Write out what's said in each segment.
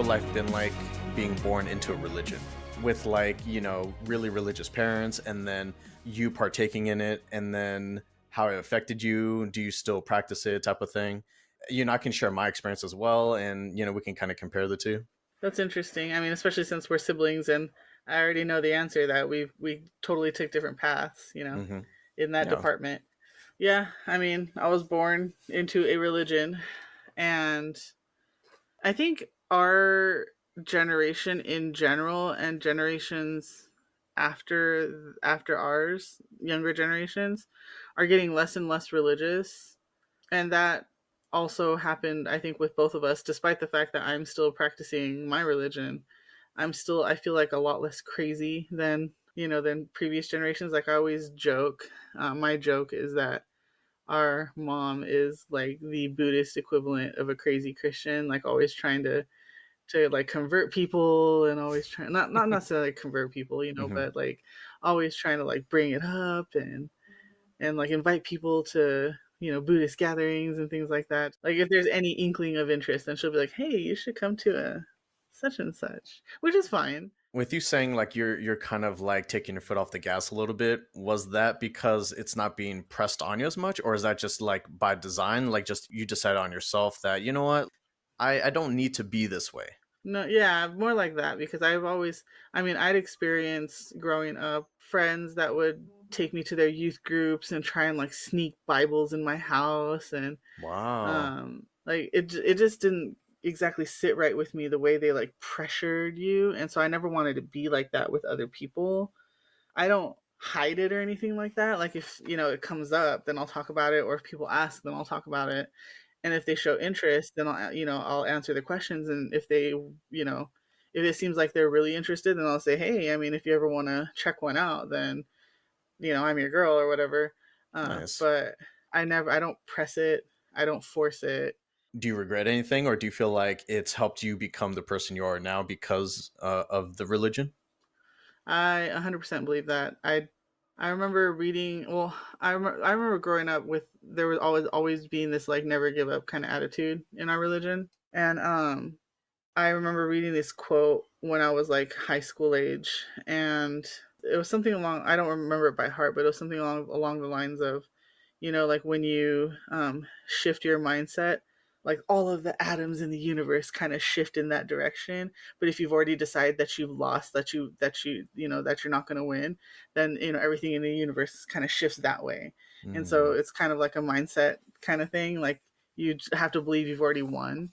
real life been like being born into a religion with like, really religious parents and then you partaking in it and then how it affected you? Do you still practice it type of thing? I can share my experience as well and, we can kind of compare the two. That's interesting. I mean, especially since we're siblings, and I already know the answer that we totally took different paths, Hmm. in that Yeah. department. Yeah, I mean, I was born into a religion, and I think our generation in general and generations after ours, younger generations, are getting less and less religious, and that also happened, I think, with both of us. Despite the fact that I'm still practicing my religion, I feel like a lot less crazy than previous generations. Like I always joke, my joke is that our mom is like the Buddhist equivalent of a crazy Christian, like always trying to like convert people, and always trying, not necessarily convert people, Hmm. but like always trying to like bring it up and like invite people to Buddhist gatherings and things like that. Like if there's any inkling of interest, then she'll be like, "Hey, you should come to a such and such," which is fine. With you saying like you're kind of like taking your foot off the gas a little bit, was that because it's not being pressed on you as much, or is that just like by design, like just you decided on yourself that you know what, I don't need to be this way? No, yeah, more like that because I mean, I'd experienced growing up friends that would take me to their youth groups and try and like sneak Bibles in my house, and Wow. like it just didn't exactly sit right with me the way they like pressured you, and so I never wanted to be like that with other people. I don't hide it or anything like that. Like if it comes up, then I'll talk about it, or if people ask, then I'll talk about it. And if they show interest, then I'll answer the questions. And if they if it seems like they're really interested, then I'll say, hey, I mean, if you ever want to check one out, then I'm your girl or whatever. Nice. But I don't press it. I don't force it. Do you regret anything, or do you feel like it's helped you become the person you are now because of the religion? I 100% believe that. I remember reading. Well, I remember growing up with there was always being this like never give up kind of attitude in our religion, and I remember reading this quote when I was like high school age, and it was something along, I don't remember it by heart, but it was something along the lines of, like when you shift your mindset, like all of the atoms in the universe kind of shift in that direction. But if you've already decided that you've lost, that you're not going to win, then everything in the universe kind of shifts that way. And so Mm. it's kind of like a mindset kind of thing. Like you have to believe you've already won.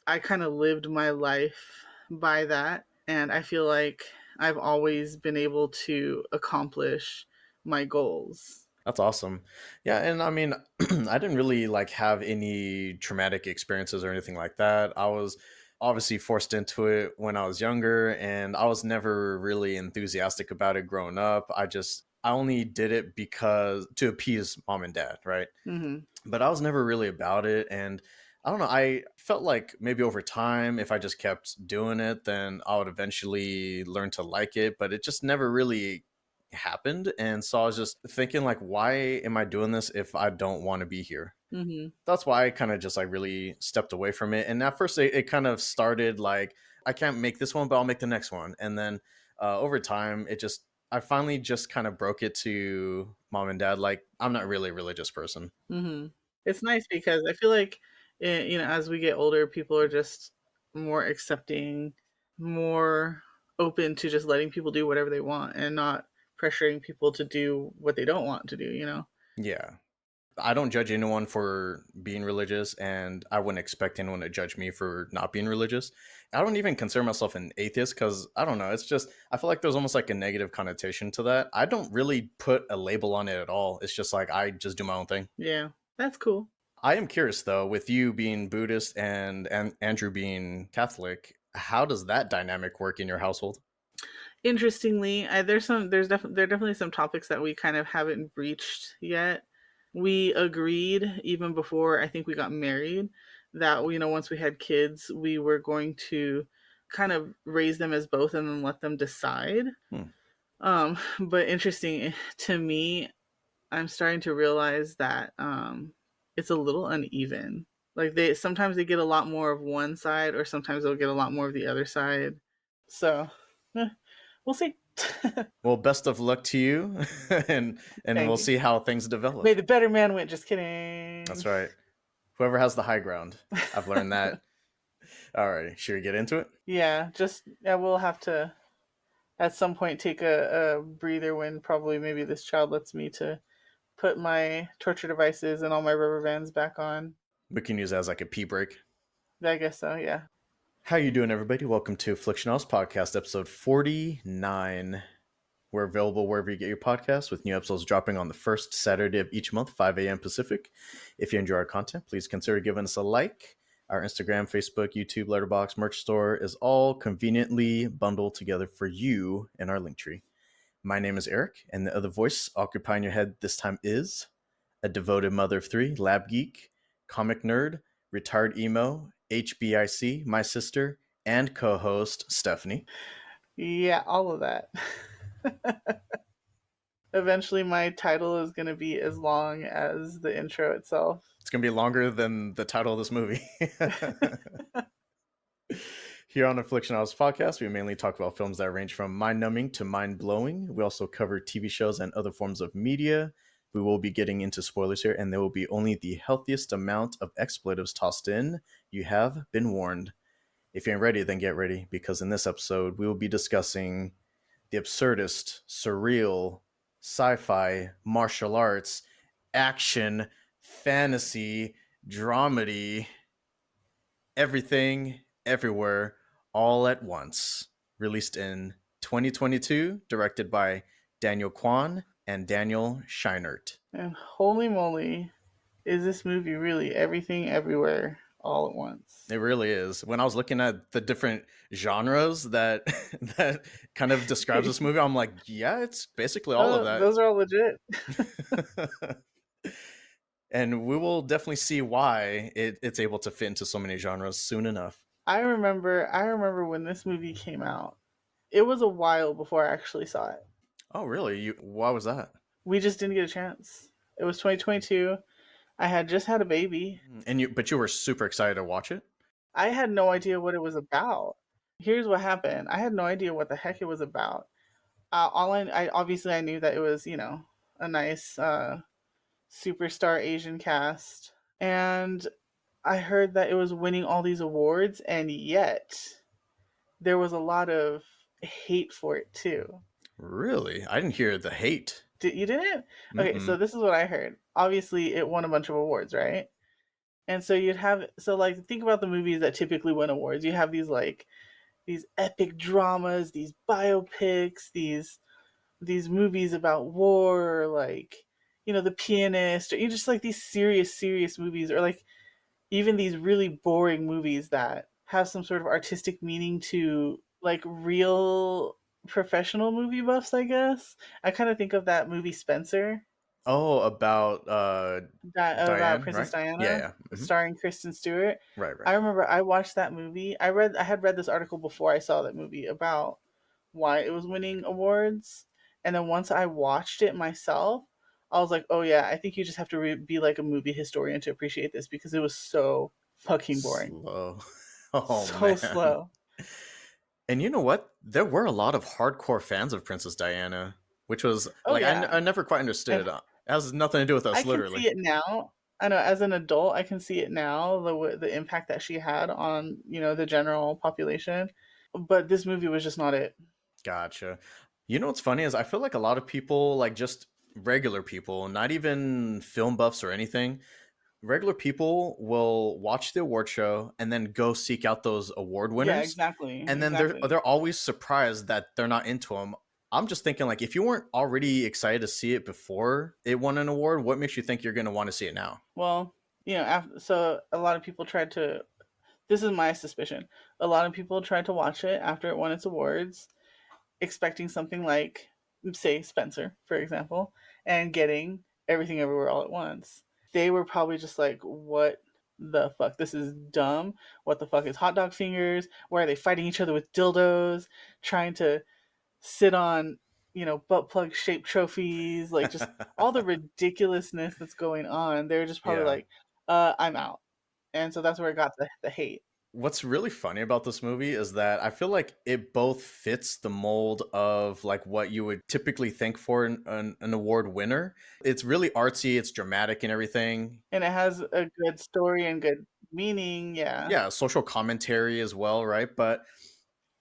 I kind of lived my life by that. And I feel like I've always been able to accomplish my goals. That's awesome. Yeah, and I mean, I didn't really like have any traumatic experiences or anything like that. I was obviously forced into it when I was younger, and I was never really enthusiastic about it growing up. I only did it because to appease mom and dad, right? Hmm. But I was never really about it. And I don't know, I felt like maybe over time, if I just kept doing it, then I would eventually learn to like it. But it just never really happened. And so I was just thinking, like, why am I doing this if I don't want to be here? Hmm. That's why I kind of just like really stepped away from it. And at first, it kind of started like, I can't make this one, but I'll make the next one. And then over time, I finally just kind of broke it to mom and dad. Like, I'm not really a religious person. Hmm. It's nice because I feel like, as we get older, people are just more accepting, more open to just letting people do whatever they want and not pressuring people to do what they don't want to do. Yeah. I don't judge anyone for being religious, and I wouldn't expect anyone to judge me for not being religious. I don't even consider myself an atheist because I don't know. It's just, I feel like there's almost like a negative connotation to that. I don't really put a label on it at all. It's just like I just do my own thing. Yeah, that's cool. I am curious though, with you being Buddhist and Andrew being Catholic, how does that dynamic work in your household? Interestingly, there are definitely some topics that we kind of haven't breached yet. We agreed even before I think we got married that once we had kids, we were going to kind of raise them as both and then let them decide. Hmm. But interesting to me, I'm starting to realize that it's a little uneven. Like they get a lot more of one side, or sometimes they'll get a lot more of the other side. So, eh, we'll see. Well, best of luck to you, and Thank we'll you. see how things May develop. the better man win. Just That's kidding. right. Whoever has the high ground. I've learned that. Alrighty, should we get into it? Yeah, just yeah, we'll have to at some point take a breather when probably maybe this child lets me to put my torture devices and all my rubber bands back on. We can use that as like a pee break. I guess so, yeah. How you doing, everybody? Welcome to Afflictionados Podcast, episode 49. We're available wherever you get your podcasts, with new episodes dropping on the first Saturday of each month, 5 a.m. Pacific. If you enjoy our content, please consider giving us a like. Our Instagram, Facebook, YouTube, Letterboxd, merch store is all conveniently bundled together for you in our link tree. My name is Eric, and the other voice occupying your head this time is a devoted mother of three, lab geek, comic nerd, retired emo, HBIC, my sister, and co-host Stephanie. Yeah, all of that. Eventually, my title is going to be as long as the intro itself. It's going to be longer than the title of this movie. Here on Afflictionados Podcast, we mainly talk about films that range from mind-numbing to mind-blowing. We also cover TV shows and other forms of media. We will be getting into spoilers here, and there will be only the healthiest amount of expletives tossed in. You have been warned. If you ain't ready, then get ready, because in this episode, we will be discussing the absurdist, surreal, sci-fi, martial arts, action, fantasy, dramedy, everything, everywhere, all at once. Released in 2022, directed by Daniel Kwan and Daniel Scheinert. And holy moly, is this movie really everything everywhere all at once? It really is. When I was looking at the different genres that that kind of describes this movie, I'm like, yeah, it's basically all of Oh, that. those are all legit. And we will definitely see why it's able to fit into so many genres soon enough. I remember when this movie came out. It was a while before I actually saw it. Oh, really? Why was that? We just didn't get a chance. It was 2022. I had just had a baby. But you were super excited to watch it. I had no idea what it was about. Here's what happened. I had no idea what the heck it was about. I obviously I knew that it was, a nice superstar Asian cast, and I heard that it was winning all these awards, and yet there was a lot of hate for it too. Really? I didn't hear the hate. You didn't? Okay, so Mm-mm. this is what I heard. Obviously, it won a bunch of awards, right? And so like think about the movies that typically win awards. You have these epic dramas, these biopics, these movies about war, like The Pianist, or you just like these serious movies, or like even these really boring movies that have some sort of artistic meaning to like real professional movie buffs, I guess. I kind of think of that movie Spencer, Oh, about that about Diane, Princess right? Yeah, Diana, yeah. Mm-hmm. starring Kristen Stewart. Right, right. I remember I watched that movie. I had read this article before I saw that movie about why it was winning awards, and then once I watched it myself, I was like, "Oh yeah, I think you just have to be like a movie historian to appreciate this because it was so fucking boring, Slow. Oh so man. slow." And you know what? There were a lot of hardcore fans of Princess Diana, which was Oh like yeah, I never quite understood. I It has nothing to do with I us, can literally. see it now. I know as an adult, I can see it now the impact that she had on the general population. But this movie was just not it. Gotcha. You know what's funny is I feel like a lot of people, like just regular people, not even film buffs or anything, regular people will watch the award show and then go seek out those award Yeah, winners, exactly, and then they're exactly. they're always surprised that they're not into them. I'm just thinking, like, if you weren't already excited to see it before it won an award, what makes you think you're going to want to see it now? Well, so a lot of people tried to. This is my suspicion. A lot of people tried to watch it after it won its awards, expecting something like, say, Spencer, for example, and getting Everything Everywhere All at Once. They were probably just like, what the fuck? This is dumb. What the fuck is hot dog fingers? Why are they fighting each other with dildos? Trying to sit on, butt plug shaped trophies? Like, just all the ridiculousness that's going on. They're just probably Yeah. like, I'm out. and so that's where it got the hate. What's really funny about this movie is that I feel like it both fits the mold of like what you would typically think for an award winner. It's really artsy, it's dramatic and everything. And it has a good story and good meaning, yeah. Yeah, social commentary as well, right? But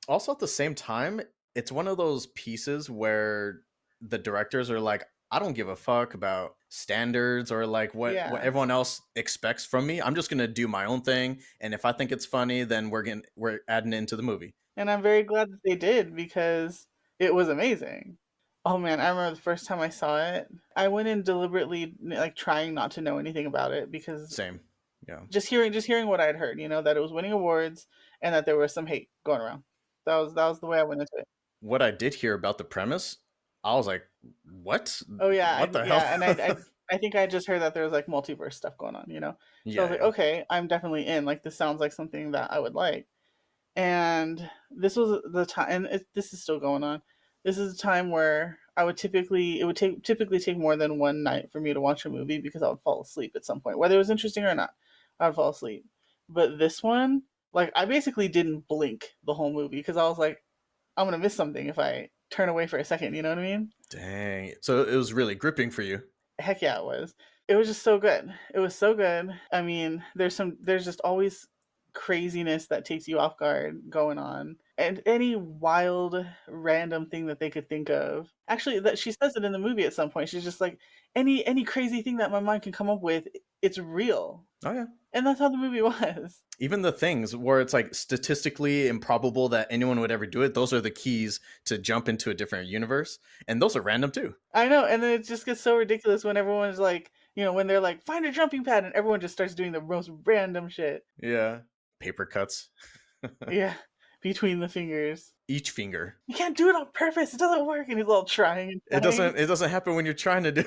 also at the same time, it's one of those pieces where the directors are like, I don't give a fuck about standards or like what Yeah. everyone else expects from me. I'm just gonna do my own thing, and if I think it's funny, then we're adding it into the movie. And I'm very glad that they did because it was amazing. Oh man, I remember the first time I saw it. I went in deliberately like trying not to know anything about it because Same, yeah. just hearing what I'd heard, that it was winning awards and that there was some hate going around. That was the way I went into it. What I did hear about the premise, I was like, what? Oh yeah, What the hell? yeah, and I think I just heard that there was like multiverse stuff going on. So I Yeah, was like, yeah. okay, I'm definitely in. Like this sounds like something that I would like. And this was the time, and this is still going on. This is a time where it would typically take more than one night for me to watch a movie because I would fall asleep at some point, whether it was interesting or not. I would fall asleep. But this one, like, I basically didn't blink the whole movie because I was like, I'm gonna miss something if I turn away for a second. You know what I mean? Dang. So it was really gripping for you. Heck yeah, it was. It was just so good. It was so good. I mean, there's just always craziness that takes you off guard going on. And any wild random thing that they could think of. Actually, that she says it in the movie at some point. She's just like any crazy thing that my mind can come up with, it's real. Oh yeah. And that's how the movie was. Even the things where it's like statistically improbable that anyone would ever do it, those are the keys to jump into a different universe. And those are random too. I know, and then it just gets so ridiculous when everyone's like, when they're like, find a jumping pad, and everyone just starts doing the most random shit. Yeah. Paper cuts. Yeah, between the fingers. Each finger. You can't do it on purpose. It doesn't work. And he's all trying and It trying. doesn't happen when you're trying to do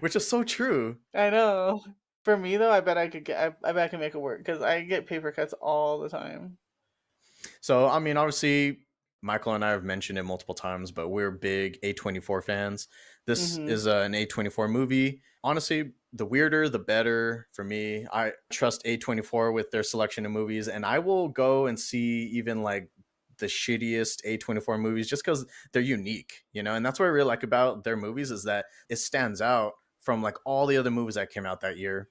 which is so true. I know. For me though, I bet I can make it work because I get paper cuts all the time. So, I mean, obviously, Michael and I have mentioned it multiple times, but we're big A24 fans. This Hmm. is an A24 movie. Honestly, the weirder, the better for me. I trust A24 with their selection of movies, and I will go and see even like the shittiest A24 movies just because they're unique, And that's what I really like about their movies is that it stands out from like all the other movies that came out that year,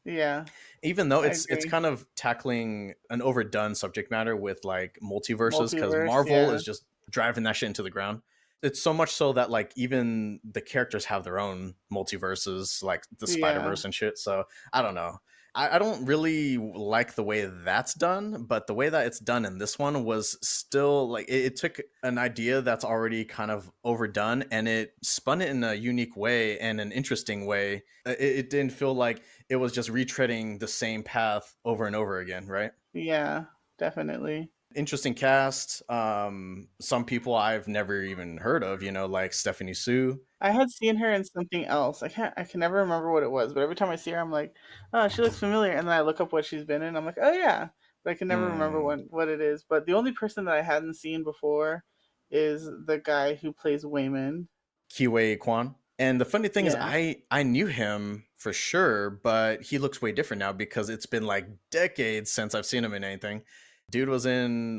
Yeah, even though I it's agree. kind of tackling an overdone subject matter with like multiverses because Multiverse, Marvel yeah. is just driving that shit into the ground. It's so much so that like even the characters have their own multiverses, like the Spider Yeah. Verse and shit. So I don't know. I don't really like the way that's done, but the way that it's done in this one was still like it took an idea that's already kind of overdone and it spun it in a unique way and an interesting way. It didn't feel like it was just retreading the same path over and over again, right? Yeah, definitely. Interesting cast. Some people I've never even heard of, like Stephanie Sue. I had seen her in something else. I can never remember what it was, but every time I see her, I'm like, oh, she looks familiar. And then I look up what she's been in. I'm like, oh yeah, but I can never remember Hmm. what it is. But the only person that I hadn't seen before is the guy who plays Wayman. Kiwei Kwan. And the funny thing is, Yeah. I knew him for sure, but he looks way different now because it's been like decades since I've seen him in anything. Dude was in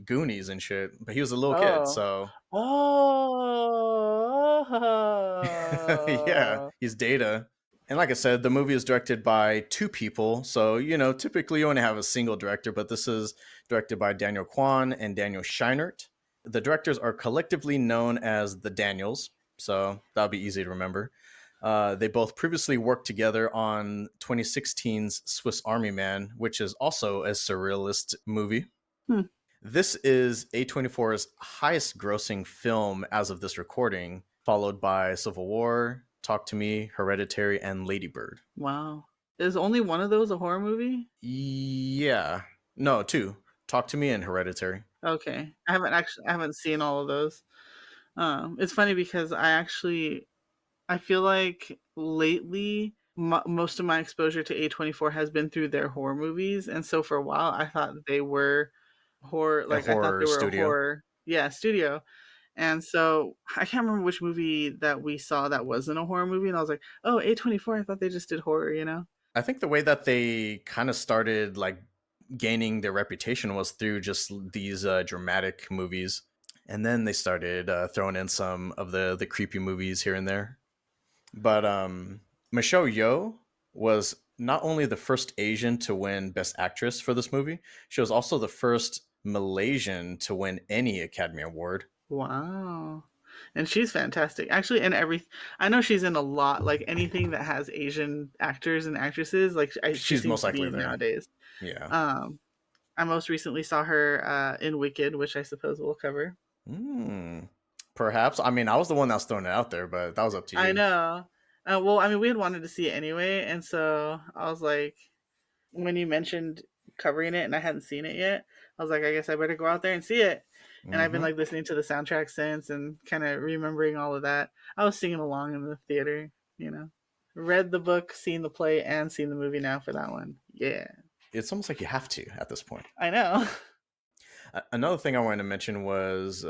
Goonies and shit, but he was a little kid, Oh. so yeah, Oh. he's Data. And like I said, the movie is directed by two people. So, typically you only have a single director, but this is directed by Daniel Kwan and Daniel Scheinert. The directors are collectively known as the Daniels, so that'll be easy to remember. They both previously worked together on 2016's Swiss Army Man, which is also a surrealist movie. Hmm. This is A24's highest grossing film as of this recording, followed by Civil War, Talk to Me, Hereditary, and Ladybird. Wow. Is only one of those a horror movie? Yeah. No, two. Talk to Me and Hereditary. Okay. I haven't seen all of those. It's funny because I feel like lately most of my exposure to A24 has been through their horror movies, and so for a while I thought they were horror. A Like I thought horror they were a studio. horror, yeah, studio. And so I can't remember which movie that we saw that wasn't a horror movie, and I was like, oh, A24. I thought they just did horror. I think the way that they kind of started like gaining their reputation was through just these dramatic movies, and then they started throwing in some of the creepy movies here and there. But Michelle Yeoh was not only the first Asian to win Best Actress for this movie, she was also the first Malaysian to win any Academy Award. Wow. And she's fantastic. Actually, in every, I know she's in a lot, like anything that has Asian actors and actresses, like she She's seems most to be likely in there. nowadays. Yeah. Um, I most recently saw her in Wicked, which I suppose we'll cover. Mm, perhaps. I mean, I was the one that was throwing it out there, but that was up to I you. know. Well, I mean, we had wanted to see it anyway, and so I was like, when you mentioned covering it, and I hadn't seen it yet, I was like, I guess I better go out there and see it. And I've been Hmm. like listening to the soundtrack since, and kind of remembering all of that. I was singing along in the theater, you know. Read the book, seen the play, and seen the movie now for that one. Yeah, It's almost like you have to at this point. I know. Another thing I wanted to mention was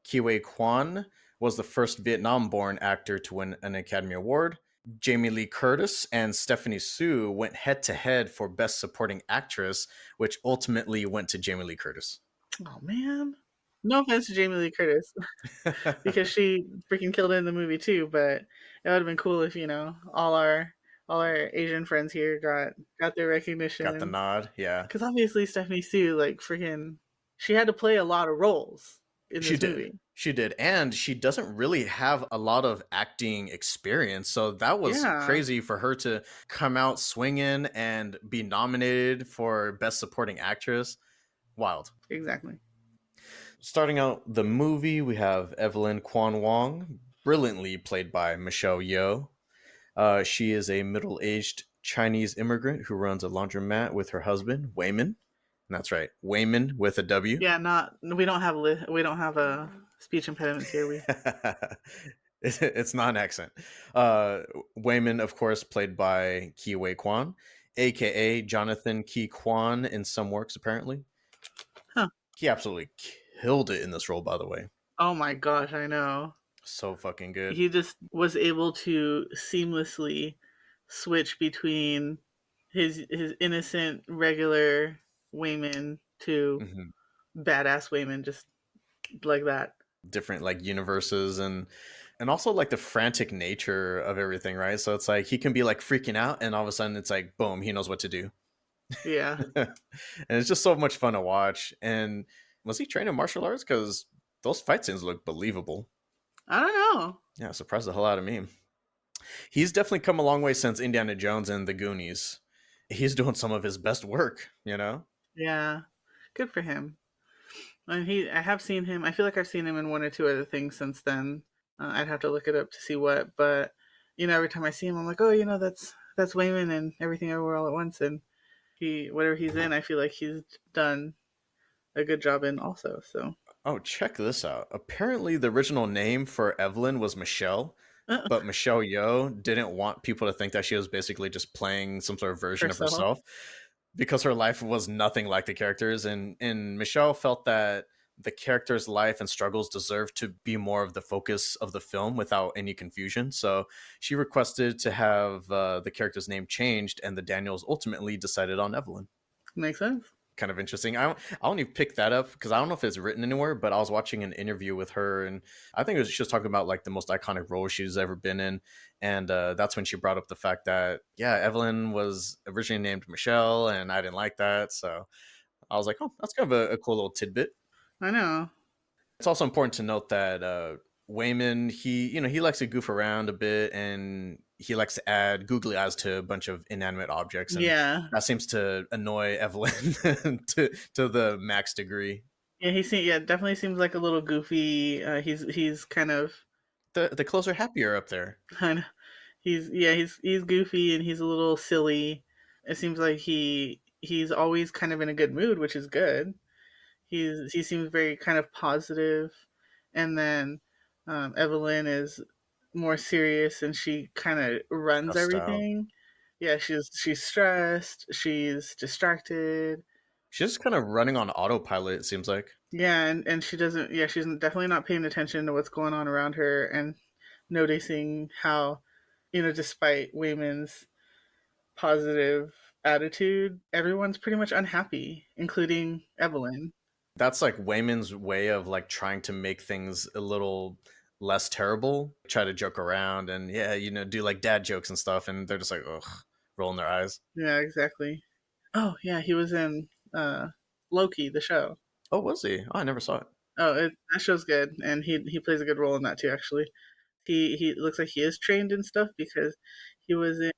Kiwei Kwan was the first Vietnam-born actor to win an Academy Award. Jamie Lee Curtis and Stephanie Sue went head to head for Best Supporting Actress, which ultimately went to Jamie Lee Curtis. Oh man. No offense to Jamie Lee Curtis, because she freaking killed it in the movie too. But it would have been cool if all our Asian friends here got their Got the recognition. nod. Yeah, Because obviously Stephanie Sue, like freaking, she had to play a lot of roles in she this did. movie. She did. And she doesn't really have a lot of acting experience. So that was Yeah, crazy for her to come out swinging and be nominated for Best Supporting Actress. Wild. exactly. Starting out the movie, we have Evelyn Kwan Wong, brilliantly played by Michelle Yeoh. She is a middle aged Chinese immigrant who runs a laundromat with her husband, Wayman. And that's right, Wayman with a W. Yeah, not we don't have a speech impediments here. We It's not an accent. Wayman, of course, played by Ki Wei Kwan, aka Jonathan Ki Kwan in some works, apparently. huh. He absolutely killed it in this role, by the way. Oh my gosh, I know. So fucking good. He just was able to seamlessly switch between his innocent regular Wayman to Hmm. badass Wayman just like that. Different like universes and also like the frantic nature of everything, right? So it's like he can be like freaking out and all of a sudden it's like boom, he knows what to do. Yeah. And it's just so much fun to watch. And was he trained in martial arts? Because those fight scenes look believable. I don't know. Yeah, surprised the hell out of me. He's definitely come a long way since Indiana Jones and the Goonies. He's doing some of his best work, you know. Yeah. Good for him. And I have seen him. I feel like I've seen him in one or two other things since then. I'd have to look it up to see what, but every time I see him, I'm like, oh, that's Wayman and Everything Everywhere All at Once, and whatever he's in, I feel like he's done a good job in also. So, Oh, check this out. Apparently, the original name for Evelyn was Michelle, uh, but Michelle Yeoh didn't want people to think that she was basically just playing some sort of version of herself, herself because her life was nothing like the characters. And Michelle felt that the character's life and struggles deserved to be more of the focus of the film without any confusion. So she requested to have the character's name changed, and the Daniels ultimately decided on Evelyn. makes sense. Kind of interesting. I only picked that up because I don't know if it's written anywhere, but I was watching an interview with her, and I think she was talking about like the most iconic role she's ever been in, and that's when she brought up the fact that yeah, Evelyn was originally named Michelle, and I didn't like that, so I was like, oh, that's kind of a cool little tidbit. I know. It's also important to note that Wayman, he likes to goof around a bit, and he likes to add googly eyes to a bunch of inanimate objects, and Yeah, that seems to annoy Evelyn to the max degree. yeah. Definitely seems like a little goofy. He's kind of, The clothes are happier up there. kind of, he's goofy and he's a little silly. It seems like he's always kind of in a good mood, which is good. He seems very kind of positive, and then Evelyn is more serious, and she kind of runs Stressed out. everything. Yeah, she's stressed, she's distracted. She's just kind of running on autopilot. It seems like. Yeah, and she doesn't. Yeah, she's definitely not paying attention to what's going on around her, and noticing how, despite Wayman's positive attitude, everyone's pretty much unhappy, including Evelyn. That's like Wayman's way of like trying to make things a little less terrible. Try to joke around and yeah, do like dad jokes and stuff, and they're just like, ugh, rolling their eyes. Yeah, exactly. Oh, yeah, he was in Loki, the show. Oh, was he? Oh, I never saw it. Oh, that show's good, and he plays a good role in that too. Actually, he looks like he is trained and stuff because he was in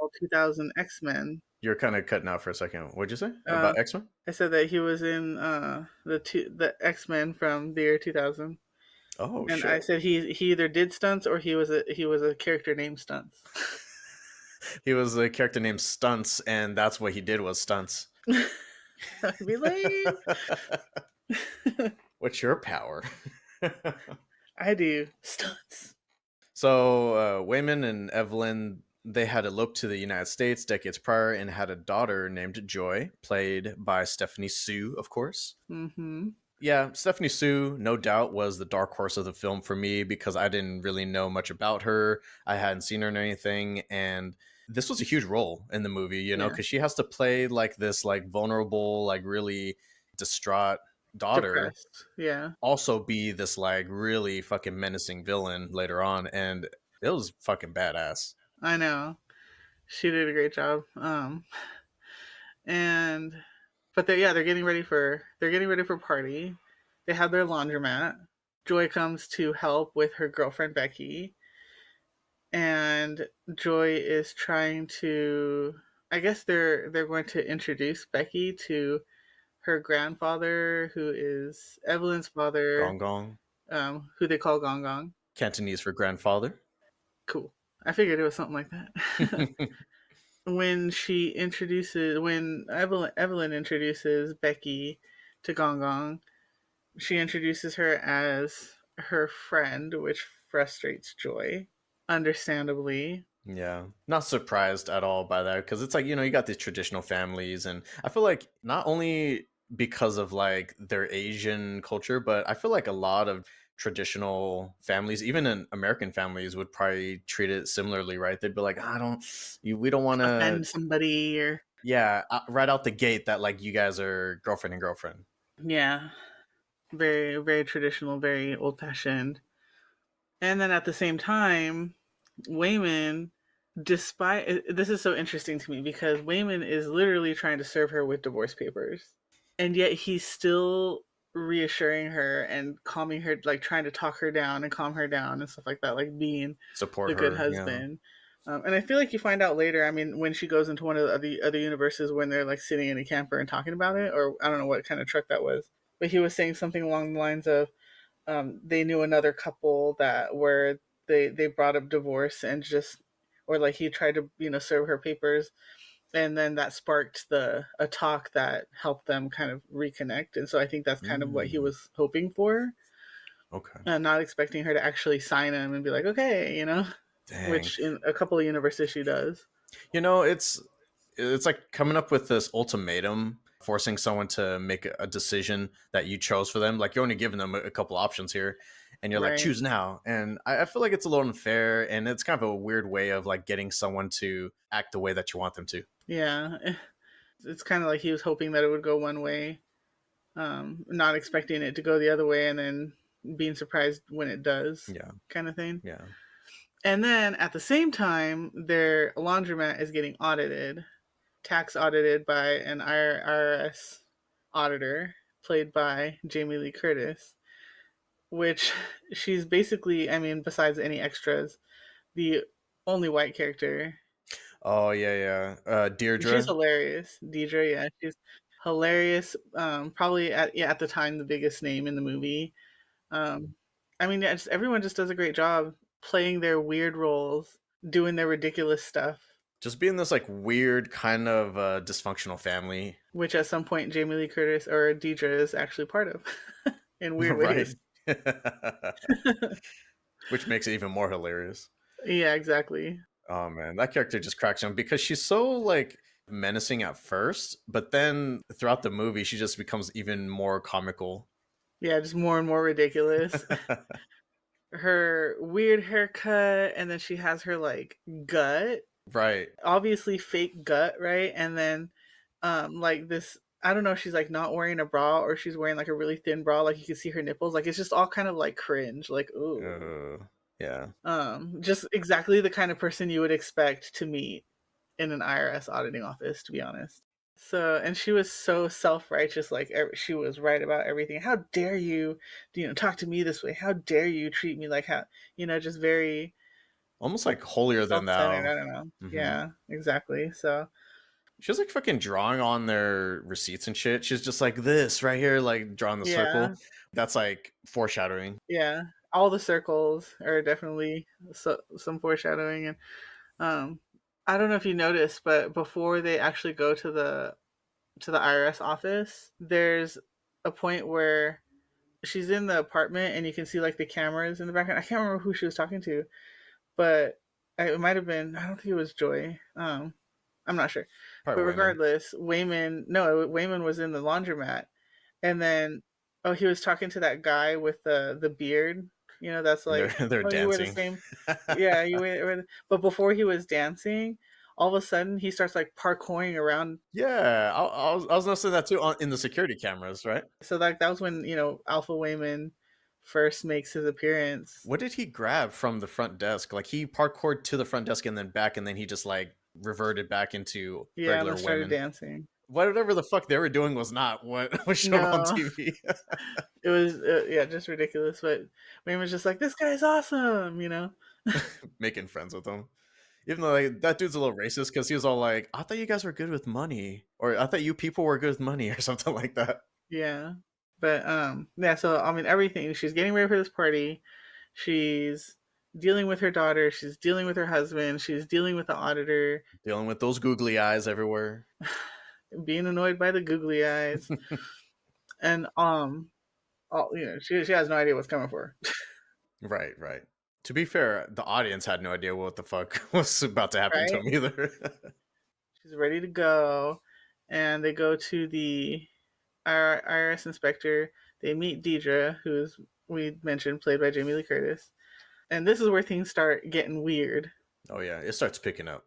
all 2000 X Men. You're kind of cutting out for a second. What'd you say Uh, about X-Men? I said that he was in the X Men from the year 2000, Oh and I shit. said he either did stunts or he was a character named Stunts. He was a character named Stunts, and that's what he did was stunts. I'd be lame. What's your power? I do stunts. So Wayman and Evelyn, they had eloped to the United States decades prior and had a daughter named Joy, played by Stephanie Sue, of course. Mm-hmm. Yeah, Stephanie Sue, no doubt, was the dark horse of the film for me because I didn't really know much about her. I hadn't seen her in anything, and this was a huge role in the movie, Yeah, because she has to play like this, like vulnerable, like really distraught daughter, depressed. Yeah, also be this like really fucking menacing villain later on, and it was fucking badass. I know. She did a great job. And but they're getting ready for party. They have their laundromat. Joy comes to help with her girlfriend Becky, and Joy is trying to. I guess they're going to introduce Becky to her grandfather, who is Evelyn's father, Gong Gong, who they call Gong Gong. Cantonese for grandfather. Cool. I figured it was something like that. When Evelyn introduces Becky to Gong Gong, she introduces her as her friend, which frustrates Joy, understandably. Yeah, not surprised at all by that because it's like, you got these traditional families, and I feel like not only because of like their Asian culture, but I feel like a lot of traditional families, even in American families, would probably treat it similarly, right? They'd be like, we don't want to, Offend somebody or yeah, right out the gate that like you guys are girlfriend and girlfriend. yeah, very very traditional, very old fashioned. And then at the same time, Wayman, despite this is so interesting to me because Wayman is literally trying to serve her with divorce papers, and yet he's still reassuring her and calming her, like trying to talk her down and calm her down and stuff like that, like being Support the good her, yeah. husband. And I feel like you find out later. I mean, when she goes into one of the other universes, when they're like sitting in a camper and talking about it, or I don't know what kind of truck that was, but he was saying something along the lines of, they knew another couple that where they brought up divorce and just, or like he tried to serve her papers, and then that sparked the a talk that helped them kind of reconnect. And so I think that's kind of what he Mm, was hoping for, okay. not expecting her to actually sign him and be like, okay, Dang. which in a couple of universes she does. You know, it's like coming up with this ultimatum, forcing someone to make a decision that you chose for them. Like you're only giving them a couple options here, and you're like, Right. choose now. And I feel like it's a little unfair, and it's kind of a weird way of like getting someone to act the way that you want them to. Yeah. It's kind of like he was hoping that it would go one way, not expecting it to go the other way, and then being surprised when it does, Yeah, kind of thing. yeah. And then at the same time, their laundromat is getting audited, tax audited by an IRS auditor played by Jamie Lee Curtis, which she's basically, I mean, besides any extras, the only white character. Oh yeah, yeah. She's Deirdre. hilarious. Deidre, yeah, she's hilarious. Probably at the time the biggest name in the movie. Um, I mean, yeah, everyone just does a great job playing their weird roles, doing their ridiculous stuff. Just being this like weird kind of dysfunctional family, Which at some point Jamie Lee Curtis or Deidre is actually part of in weird right? ways. Which makes it even more hilarious. Yeah, exactly. Oh man, that character just cracks me up because she's so like menacing at first, but then throughout the movie she just becomes even more comical. Yeah, just more and more ridiculous. Her weird haircut, and then she has her like gut. Right. Obviously fake gut, right? And then like this, I don't know if she's like not wearing a bra or she's wearing like a really thin bra, like you can see her nipples. Like it's just all kind of like cringe, like ooh. Yeah. Just exactly the kind of person you would expect to meet in an IRS auditing office, to be honest. So, and she was so self-righteous, like she was right about everything. How dare you, talk to me this way? How dare you treat me like how, just very Almost like holier than self-centered. thou. I don't know. Hmm. Yeah, exactly. So, She was like fucking drawing on their receipts and shit. She's just like this right here, like drawing the yeah, circle. That's like foreshadowing. yeah. All the circles are definitely some foreshadowing, and um, I don't know if you noticed, but before they actually go to the IRS office, there's a point where she's in the apartment and you can see like the cameras in the background. I can't remember who she was talking to, but it might have been, I don't think it was Joy. I'm not sure. But Probably women. regardless, Wayman was in the laundromat, and then he was talking to that guy with the beard. That's And they're like, they're oh, you wear the dancing. same. Yeah, but before he was dancing, all of a sudden he starts like parkouring around. Yeah, I was noticing that too in the security cameras, right? So like that was when Alpha Wayman first makes his appearance. What did he grab from the front desk? Like he parkoured to the front desk and then back, and then he just like reverted back into Yeah, and regular then started women. dancing. Whatever the fuck they were doing was not what was shown on No, TV. it was yeah, just ridiculous. But Wayne was just like, "This guy's awesome." Making friends with him. Even though like, that dude's a little racist because he was all like, "I thought you guys were good with money," or "I thought you people were good with money," or something like that. Yeah, but yeah. So I mean, everything. She's getting ready for this party. She's dealing with her daughter. She's dealing with her husband. She's dealing with the auditor. Dealing with those googly eyes everywhere. Being annoyed by the googly eyes, and she has no idea what's coming for her. Right, right. To be fair, the audience had no idea what the fuck was about to happen to Right? him either. She's ready to go, and they go to the IRS inspector. They meet Deidre, who's we mentioned played by Jamie Lee Curtis, and this is where things start getting weird. Oh yeah, it starts picking up.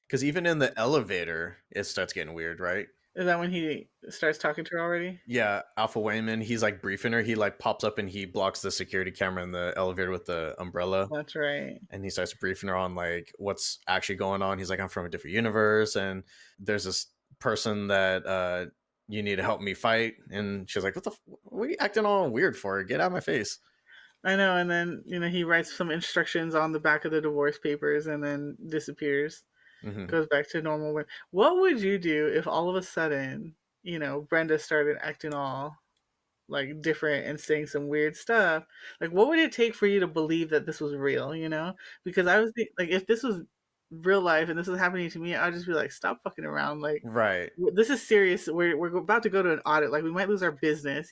Because even in the elevator, it starts getting weird, right? Is that when he starts talking to her already? Yeah, Alpha Wayman, he's like briefing her. He like pops up and he blocks the security camera in the elevator with the umbrella. That's right. And he starts briefing her on like what's actually going on. He's like, I'm from a different universe, and there's this person that you need to help me fight. And she's like, what are you acting all weird for? Get out of my face. I know, and then he writes some instructions on the back of the divorce papers and then disappears. Hmm. Goes back to normal. What would you do if all of a sudden, Brenda started acting all like different and saying some weird stuff? Like, what would it take for you to believe that this was real? Because I was like, if this was real life and this was happening to me, I'd just be like, stop fucking around. Like, Right. this is serious. We're about to go to an audit. Like, we might lose our business.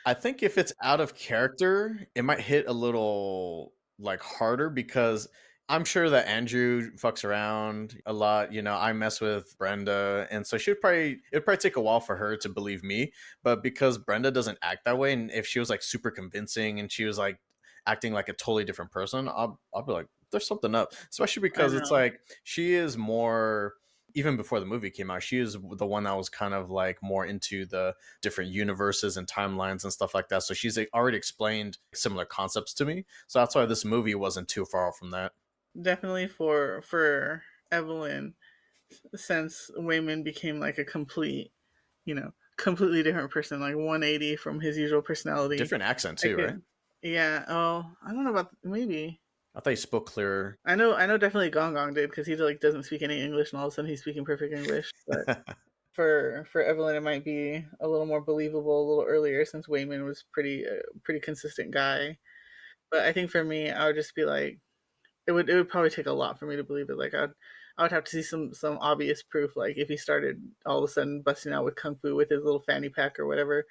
I think if it's out of character, it might hit a little like harder because I'm sure that Andrew fucks around a lot. I mess with Brenda, and so it'd probably take a while for her to believe me. But because Brenda doesn't act that way, and if she was like super convincing and she was like acting like a totally different person, I'll be like, there's something up. Especially I because it's know. like she is more. Even before the movie came out, she is the one that was kind of like more into the different universes and timelines and stuff like that. So she's already explained similar concepts to me. So that's why this movie wasn't too far off from that. Definitely for Evelyn, since Wayman became like a completely different person, like 180 from his usual personality. Different accent I too, right? could, yeah. Oh, I don't know about maybe. I thought he spoke clearer. I know, definitely Gong Gong did because he like doesn't speak any English, and all of a sudden he's speaking perfect English. But for Evelyn, it might be a little more believable a little earlier since Wayman was pretty consistent guy. But I think for me, I would just be like, it would probably take a lot for me to believe it. Like I would have to see some obvious proof, like if he started all of a sudden busting out with kung fu with his little fanny pack or whatever.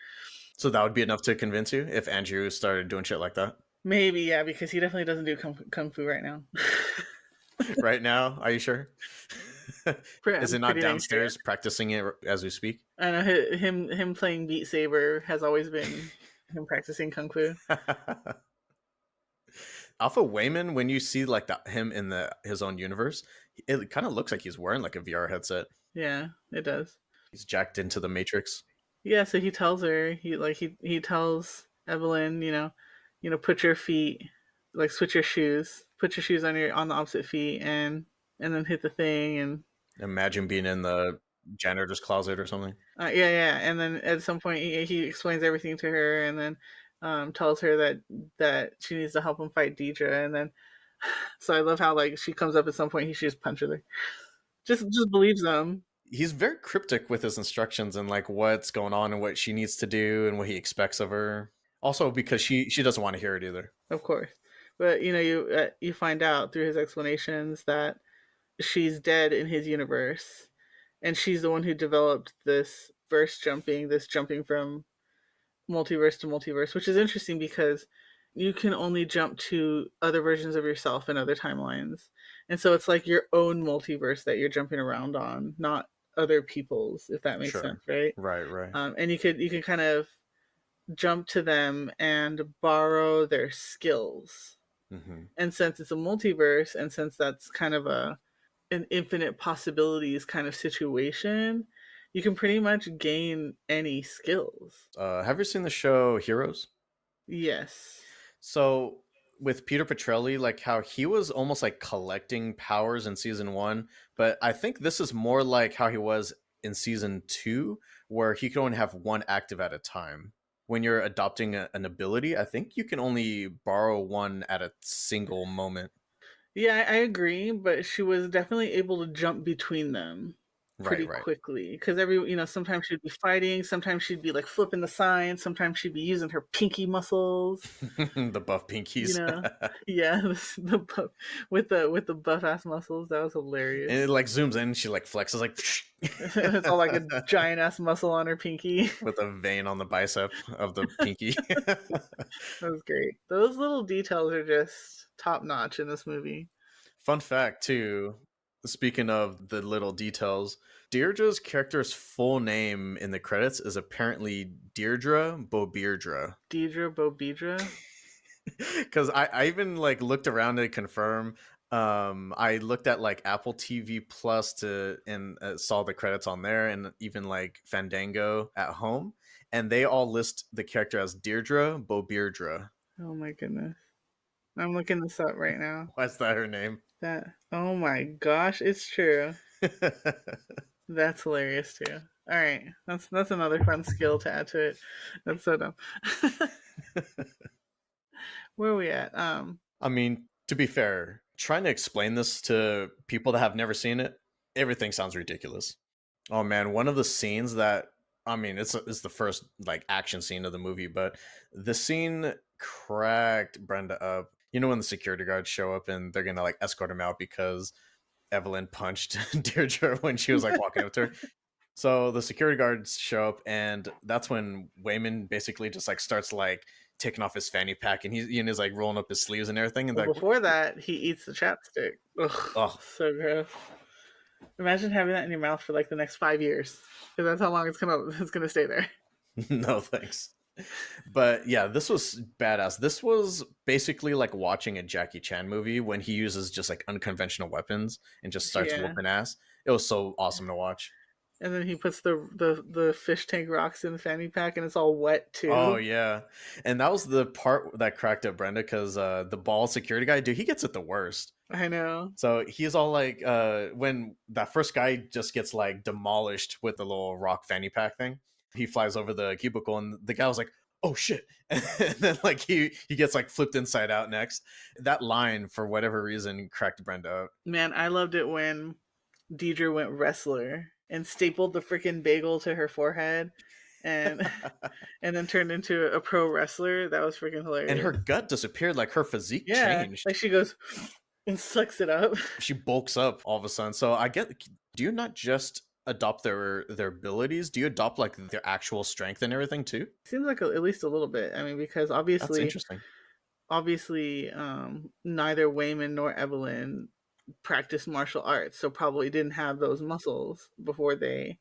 So that would be enough to convince you if Andrew started doing shit like that. Maybe, yeah, because he definitely doesn't do kung fu right now. Right now, are you sure? Is I'm it not pretty dang sure. downstairs practicing it as we speak? I know him playing Beat Saber has always been him practicing kung fu. Alpha Wayman, when you see like him in the his own universe, it kind of looks like he's wearing like a VR headset. Yeah, it does. He's jacked into the Matrix. Yeah, so he tells her, he tells Evelyn, put your feet, like switch your shoes, put your shoes on the opposite feet, and then hit the thing, and Imagine being in the janitor's closet or something. yeah, yeah, and then at some point he explains everything to her, and then tells her that she needs to help him fight Deidre, and then so I love how like she comes up at some point, he should just punch her, like, just believes them. He's very cryptic with his instructions and like what's going on and what she needs to do and what he expects of her. Also, because she doesn't want to hear it either. Of course, but you find out through his explanations that she's dead in his universe, and she's the one who developed this jumping from multiverse to multiverse, which is interesting because you can only jump to other versions of yourself in other timelines, and so it's like your own multiverse that you're jumping around on, not other people's, if that makes sense, Sure. right? Right, right. And you can kind of jump to them and borrow their skills. Hmm. And since it's a multiverse, and since that's kind of an infinite possibilities kind of situation, you can pretty much gain any skills. Have you seen the show Heroes? Yes. So with Peter Petrelli, like how he was almost like collecting powers in season one, but I think this is more like how he was in season two, where he could only have one active at a time. When you're adopting an ability, I think you can only borrow one at a single moment. Yeah, I agree, but she was definitely able to jump between them Right, pretty right. quickly because sometimes she'd be fighting, sometimes she'd be like flipping the sign, sometimes she'd be using her pinky muscles. The buff You pinkies. know, yeah, the buff, with the buff ass muscles. That was And hilarious. it like zooms in, she like flexes like It's all like a giant ass muscle on her pinky. with a vein on the bicep of the pinky. That was great. Those little details are just top notch in this movie. Fun fact too, speaking of the little details, Deirdre's character's full name in the credits is apparently Deirdre Bobeirdre. Deidre Bobidra. Because I even like looked around to confirm. I looked at like Apple TV Plus to and saw the credits on there, and even like Fandango at home, and they all list the character as Deirdre Bobeirdre. Oh my goodness. I'm looking this up right now. Why's that her name? That oh my gosh, it's true. That's hilarious too. All right, that's another fun skill to add to it. That's so dumb. Where are we at? I mean, to be fair, trying to explain this to people that have never seen it, everything sounds ridiculous. Oh man, one of the scenes that I mean, it's the first like action scene of the movie, but the scene cracked Brenda up. You know when the security guards show up and they're gonna like escort him out because Evelyn punched Deirdre when she was like walking up to her. So the security guards show up, and that's when Wayman basically just like starts like taking off his fanny pack, and he's like rolling up his sleeves and everything, and Well, like, before that, he eats the chapstick. Ugh, oh so gross. Imagine having that in your mouth for like the next 5 years, because that's how long it's gonna stay there. no thanks. But yeah, this was badass. This was basically like watching a Jackie Chan movie when he uses just like unconventional weapons and just starts Yeah, whooping ass. It was so awesome to watch. and then he puts the fish tank rocks in the fanny pack, and it's all wet Oh too. yeah, and that was the part that cracked up Brenda because the bald security guy, dude, he gets it the worst. I know. So he's all like, when that first guy just gets like demolished with the little rock fanny pack thing, he flies over the cubicle, and the guy was like, "Oh shit!" And then like he gets like flipped inside out next. That line, for whatever reason, cracked Brenda up. Man, I loved it when Deidre went wrestler and stapled the freaking bagel to her forehead, and and then turned into a pro wrestler. That was freaking And hilarious. her gut disappeared, like her physique Yeah, changed. like she goes and sucks it up. She bulks up all of a sudden. So I get, do you not just adopt their abilities? Do you adopt like their actual strength and everything too? Seems like at least a little bit. I mean, because That's obviously, interesting. obviously, neither Wayman nor Evelyn practiced martial arts, so probably didn't have those muscles before they,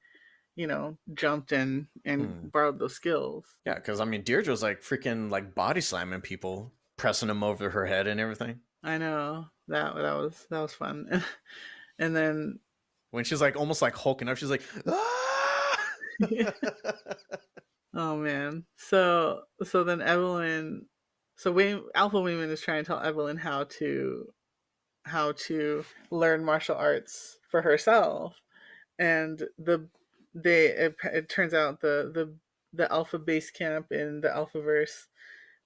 jumped and Hmm. borrowed those skills. Yeah, because I mean, Deirdre's like freaking like body slamming people. pressing him over her head and everything. I know that was fun. And then When she's like almost like hulking up, she's like, ah! oh man. So then Evelyn, Alpha Women is trying to tell Evelyn how to learn martial arts for herself, and it turns out the Alpha base camp in the Alphaverse,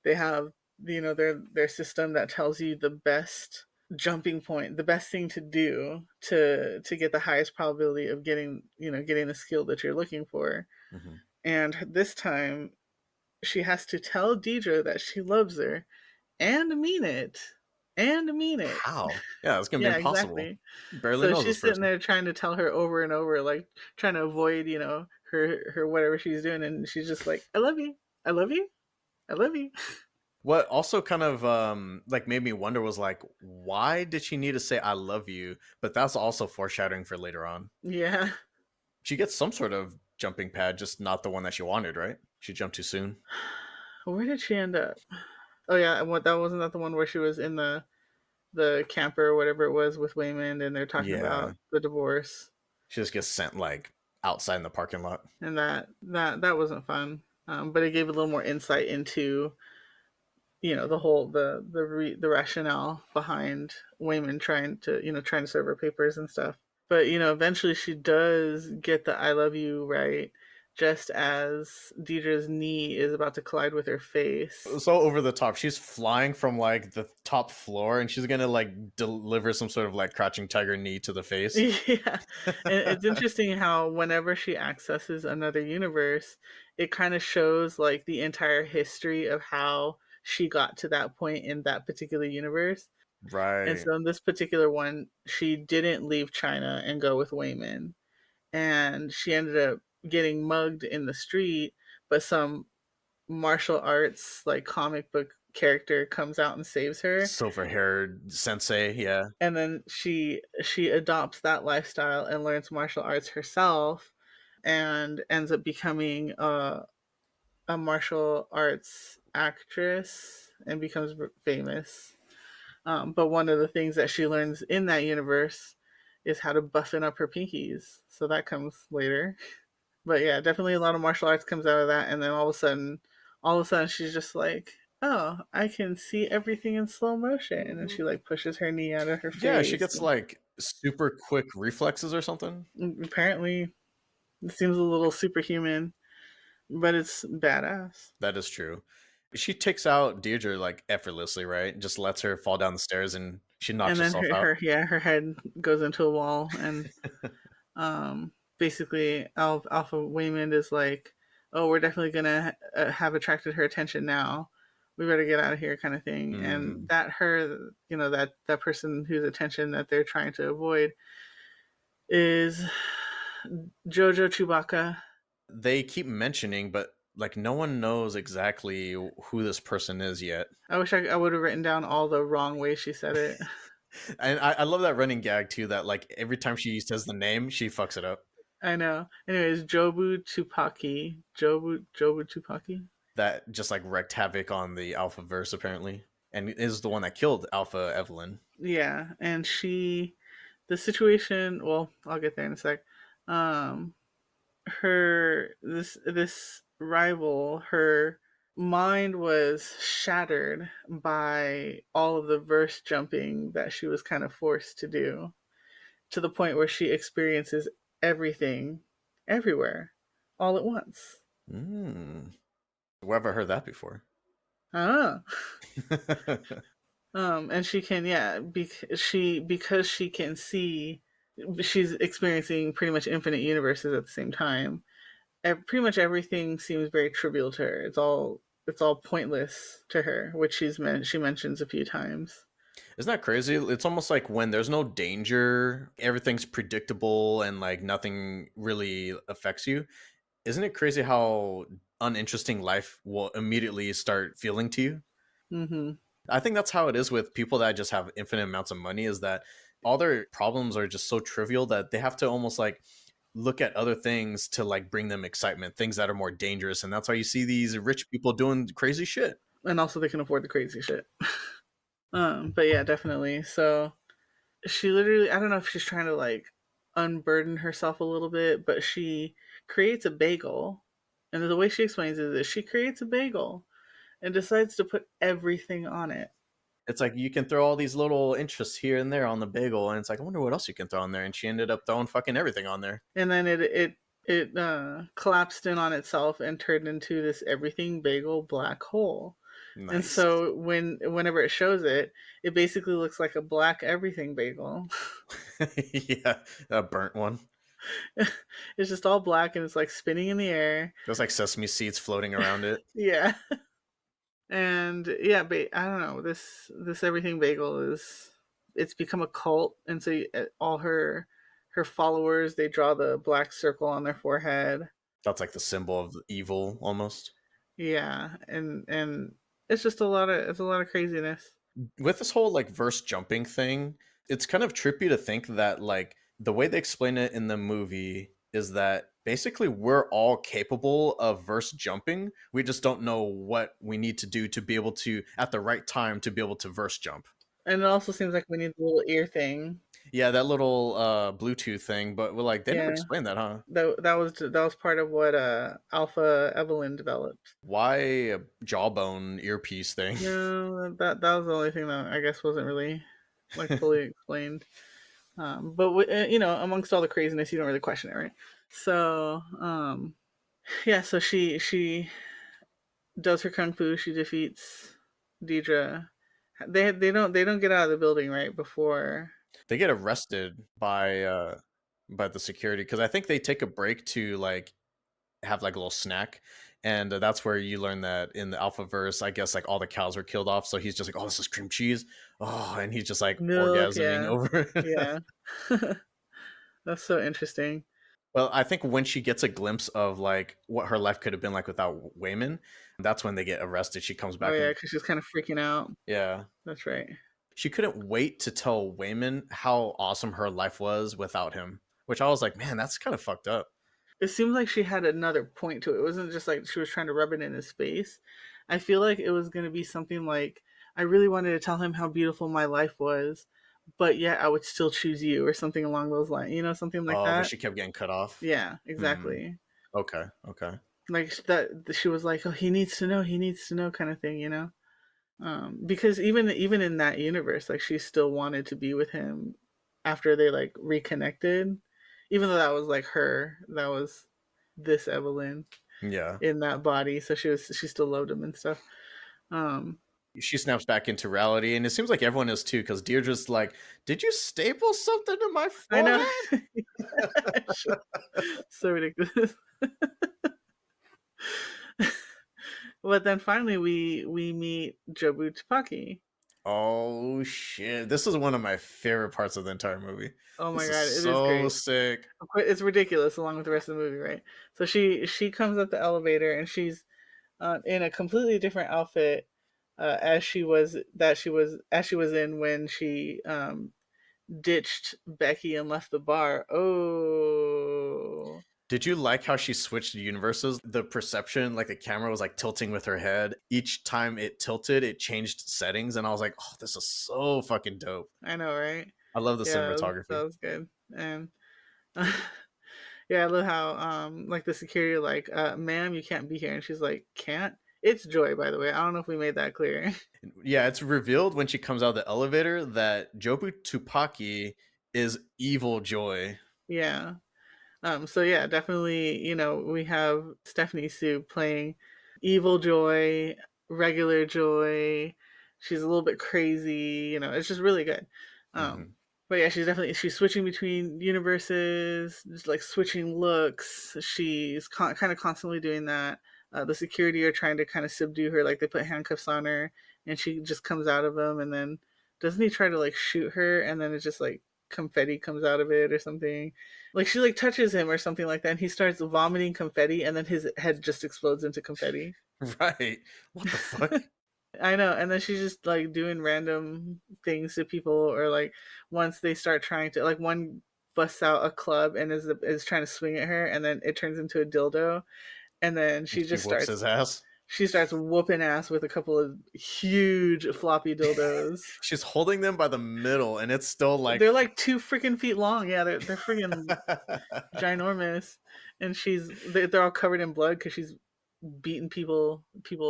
they have their system that tells you the best jumping point, the best thing to do to get the highest probability of getting the skill that you're looking for. Mhm. And this time she has to tell Deidre that she loves her and mean it. And mean it. How? Yeah, it's gonna be Yeah, impossible. exactly. Barely So knows this she's sitting person. there trying to tell her over and over, like trying to avoid, her whatever she's doing, and she's just like, I love you. I love you. I love you. What also kind of like made me wonder was like, why did she need to say "I love you"? But that's also foreshadowing for later on. Yeah. She gets some sort of jumping pad, just not the one that she wanted, right? She jumped too soon. Where did she end up? Oh yeah, and what that wasn't that the one where she was in the camper or whatever it was with Wayman, and they're talking Yeah, about the divorce, she just gets sent like outside in the parking lot. and that wasn't fun. But it gave a little more insight into the whole the rationale behind Wayman trying to serve her papers and stuff. But eventually she does get the "I love you" right, just as Deidre's knee is about to collide with her face. So over the top. She's flying from like the top floor, and she's gonna like deliver some sort of like crouching tiger knee to the face. Yeah, and it's interesting how whenever she accesses another universe, it kind of shows like the entire history of how she got to that point in that particular universe. And Right. so in this particular one, she didn't leave China and go with Wayman, and she ended up getting mugged in the street, but some martial arts like comic book character comes out and saves her, Silver haired sensei. Yeah. and then she adopts that lifestyle and learns martial arts herself, and ends up becoming a martial arts actress and becomes famous. But one of the things that she learns in that universe is how to buffing up her pinkies, so that comes later. But yeah, definitely a lot of martial arts comes out of that, and then all of a sudden she's just like, oh, I can see everything in slow motion, and she like pushes her knee out of her Yeah, she face. gets like super quick reflexes or something. Apparently, it seems a little superhuman, but it's badass. That is true. She takes out Deirdre like effortlessly, right? Just lets her fall down the stairs and she knocks And then herself her, out. her yeah, her head goes into a wall, and basically Alpha Waymond is like, oh, we're definitely gonna have attracted her attention now. We better get out of here, kind of thing. And Mm. that person whose attention that they're trying to avoid is Jojo Chewbacca. They keep mentioning, but like no one knows exactly who this person is yet. I wish I would have written down all the wrong ways she said it. And I love that running gag too, that like every time she says the name, she fucks it up. I know. Anyways, Jobu Tupaki. Jobu Tupaki. That just like wreaked havoc on the Alpha verse apparently. And is the one that killed Alpha Evelyn. Yeah, and the situation. Well, I'll get there in a sec. Um, this rival, her mind was shattered by all of the verse jumping that she was kind of forced to do, to the point where she experiences everything, everywhere, all at once. Mm. Whoever heard that before? Ah. And she can, yeah, because she can see, she's experiencing pretty much infinite universes at the same time. Pretty much everything seems very trivial to her. It's all pointless to her, which she mentions a few times. Isn't that crazy? It's almost like when there's no danger, everything's predictable and like nothing really affects you. Isn't it crazy how uninteresting life will immediately start feeling to you? Hmm. I think that's how it is with people that just have infinite amounts of money, is that all their problems are just so trivial that they have to almost like look at other things to like bring them excitement, things that are more dangerous. And that's why you see these rich people doing crazy shit. and also they can afford the crazy shit. But yeah, definitely. So she literally, I don't know if she's trying to like unburden herself a little bit, but she creates a bagel. And the way she explains it is she creates a bagel and decides to put everything on it. It's like you can throw all these little interests here and there on the bagel, and it's like I wonder what else you can throw on there. And she ended up throwing fucking everything on there. And then it collapsed in on itself and turned into this everything bagel black hole. And Nice. so whenever it shows it, it basically looks like a black everything bagel. Yeah, a burnt one. It's just all black and it's like spinning in the air. There's like sesame seeds floating around it. Yeah. And yeah, but I don't know. This everything bagel is it's become a cult, and so all her followers they draw the black circle on their forehead. That's like the symbol of evil almost. Yeah, and it's a lot of craziness. With this whole like verse jumping thing, it's kind of trippy to think that like the way they explain it in the movie is that basically we're all capable of verse jumping. We just don't know what we need to do to be able to at the right time to be able to verse jump. And it also seems like we need the little ear thing. Yeah, that little Bluetooth thing, but we're like they never Yeah, explained that, huh? that was part of what Alpha Evelyn developed. Why a jawbone earpiece thing? No, that was the only thing that I guess wasn't really like fully explained. But amongst all the craziness, you don't really question it, right? So, yeah. So she does her kung fu. She defeats Deidre. They don't get out of the building right before. They get arrested by the security because I think they take a break to like have like a little snack, and that's where you learn that in the Alpha verse, I guess like all the cows are killed off. So he's just like, "Oh, this is cream cheese." Oh, and he's just like Milk, orgasming yeah, over it. yeah. That's so interesting. Well, I think when she gets a glimpse of like what her life could have been like without Wayman, that's when they get arrested. She comes Oh back yeah, and because she's kind of freaking out. yeah, That's right. she couldn't wait to tell Wayman how awesome her life was without him. Which I was like, man, that's kind of fucked up. It seemed like she had another point to it. It wasn't just like she was trying to rub it in his face. I feel like it was going to be something like, I really wanted to tell him how beautiful my life was, but yet I would still choose you, or something along those lines. Something like But that. she kept getting cut off. Yeah, Hmm. exactly. Okay. Okay. Like that, she was like, "Oh, he needs to know," kind of thing. Because even in that universe, like she still wanted to be with him after they like reconnected, even though that was like that was this Evelyn Yeah. in that body, so she still loved him and stuff. Um, She snaps back into reality, and it seems like everyone is too, because Deirdre's like, "Did you staple something to my I know, forehead?" so ridiculous. But then finally, we meet Jobu Tupaki. Oh shit! This is one of my favorite parts of the entire movie. Oh my This is god, it is so great. sick. It's ridiculous along with the rest of the movie, right? So she comes up the elevator and she's in a completely different outfit as she was in when she ditched Becky and left the bar. Oh, Did you like how she switched universes? The perception, like the camera was like tilting with her head. Each time it tilted, it changed settings, and I was like, "Oh, this is so fucking dope." I know, right? I love the Yeah, cinematography. that was good. And yeah, I love how like the security like, ma'am, you can't be here, and she's like, can't. It's Joy, by the way. I don't know if we made that clear. Yeah, it's revealed when she comes out of the elevator that Jobu Tupaki is evil Joy. Yeah. So yeah, definitely, we have Stephanie Sue playing evil Joy, regular Joy. She's a little bit crazy, it's just really good. Um, Hmm. but yeah, she's switching between universes, just like switching looks. She's kind of constantly doing that. The security are trying to kind of subdue her, like they put handcuffs on her, and she just comes out of them. And then doesn't he try to like shoot her, and then it's just like confetti comes out of it or something. Like she like touches him or something like that, and he starts vomiting confetti, and then his head just explodes into confetti. Right. What the fuck? I know, and then she's just like doing random things to people, or like once they start trying to like one busts out a club and is trying to swing at her, and then it turns into a dildo, and then she She just whoops starts his ass. She starts whooping ass with a couple of huge floppy dildos. She's holding them by the middle, and it's still like They're like 2 freaking feet long. Yeah, they're freaking ginormous, and they're all covered in blood because she's beating people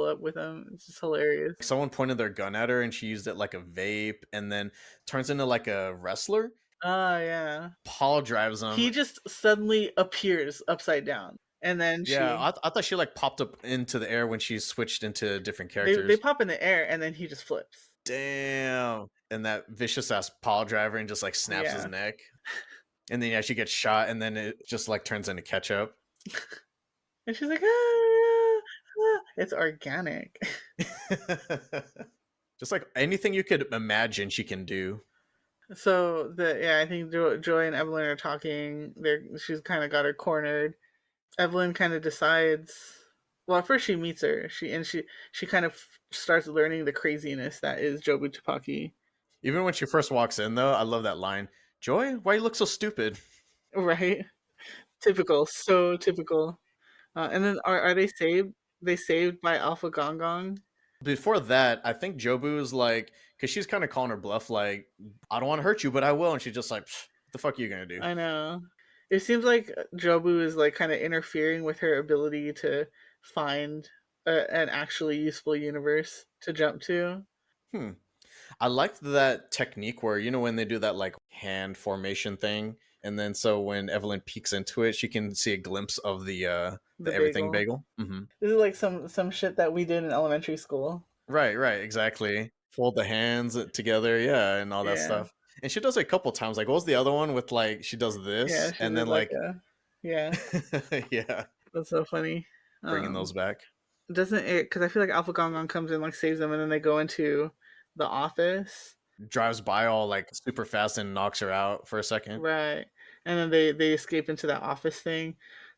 up with them. It's just hilarious. someone pointed their gun at her, and she used it like a vape, and then turns into like a wrestler. Oh yeah. Paul drives He them. just suddenly appears upside down, and then Yeah, I thought she like popped up into the air when she switched into different they characters. pop in the air, and then he just flips. Damn. And that vicious ass Paul driver and just like snaps his Yeah, neck. And then yeah, she gets shot, and then it just like turns into ketchup. and she's like, ah, ah. It's organic. Just like anything you could imagine she can do. So I think Joy and Evelyn are talking. She's kind of got her cornered. Evelyn kind of decides. Well, at first she meets her. She kind of starts learning the craziness that is Jobu Tupaki. Even when she first walks in, though, I love that line. Joy, why you look so stupid? Right? Typical. So typical. And then are they saved? They saved by Alpha Gong Gong. Before that, I think Jobu's like, because she's kind of calling her bluff, like, I don't want to hurt you, but I will. And she's just like, what the fuck are you going to do? I know. It seems like Jobu is like kind of interfering with her ability to find an actually useful universe to jump to. Hmm. I liked that technique where, when they do that like hand formation thing. And then so when Evelyn peeks into it, she can see a glimpse of The the everything bagel. bagel. Mm-hmm. This is like some shit that we did in elementary school. Right, exactly. Fold the hands together, yeah, and all that Yeah. stuff. And she does it a couple times. Like, what was the other one with like she does Yeah, this she and did then like like, a yeah. yeah, That's so funny. bringing those Um, back. doesn't it? Because I feel like Alpha Gong Gong comes in, like saves them, and then they go into the office, Drives by all like super fast and knocks her out for a second. right? And then they escape into that office thing,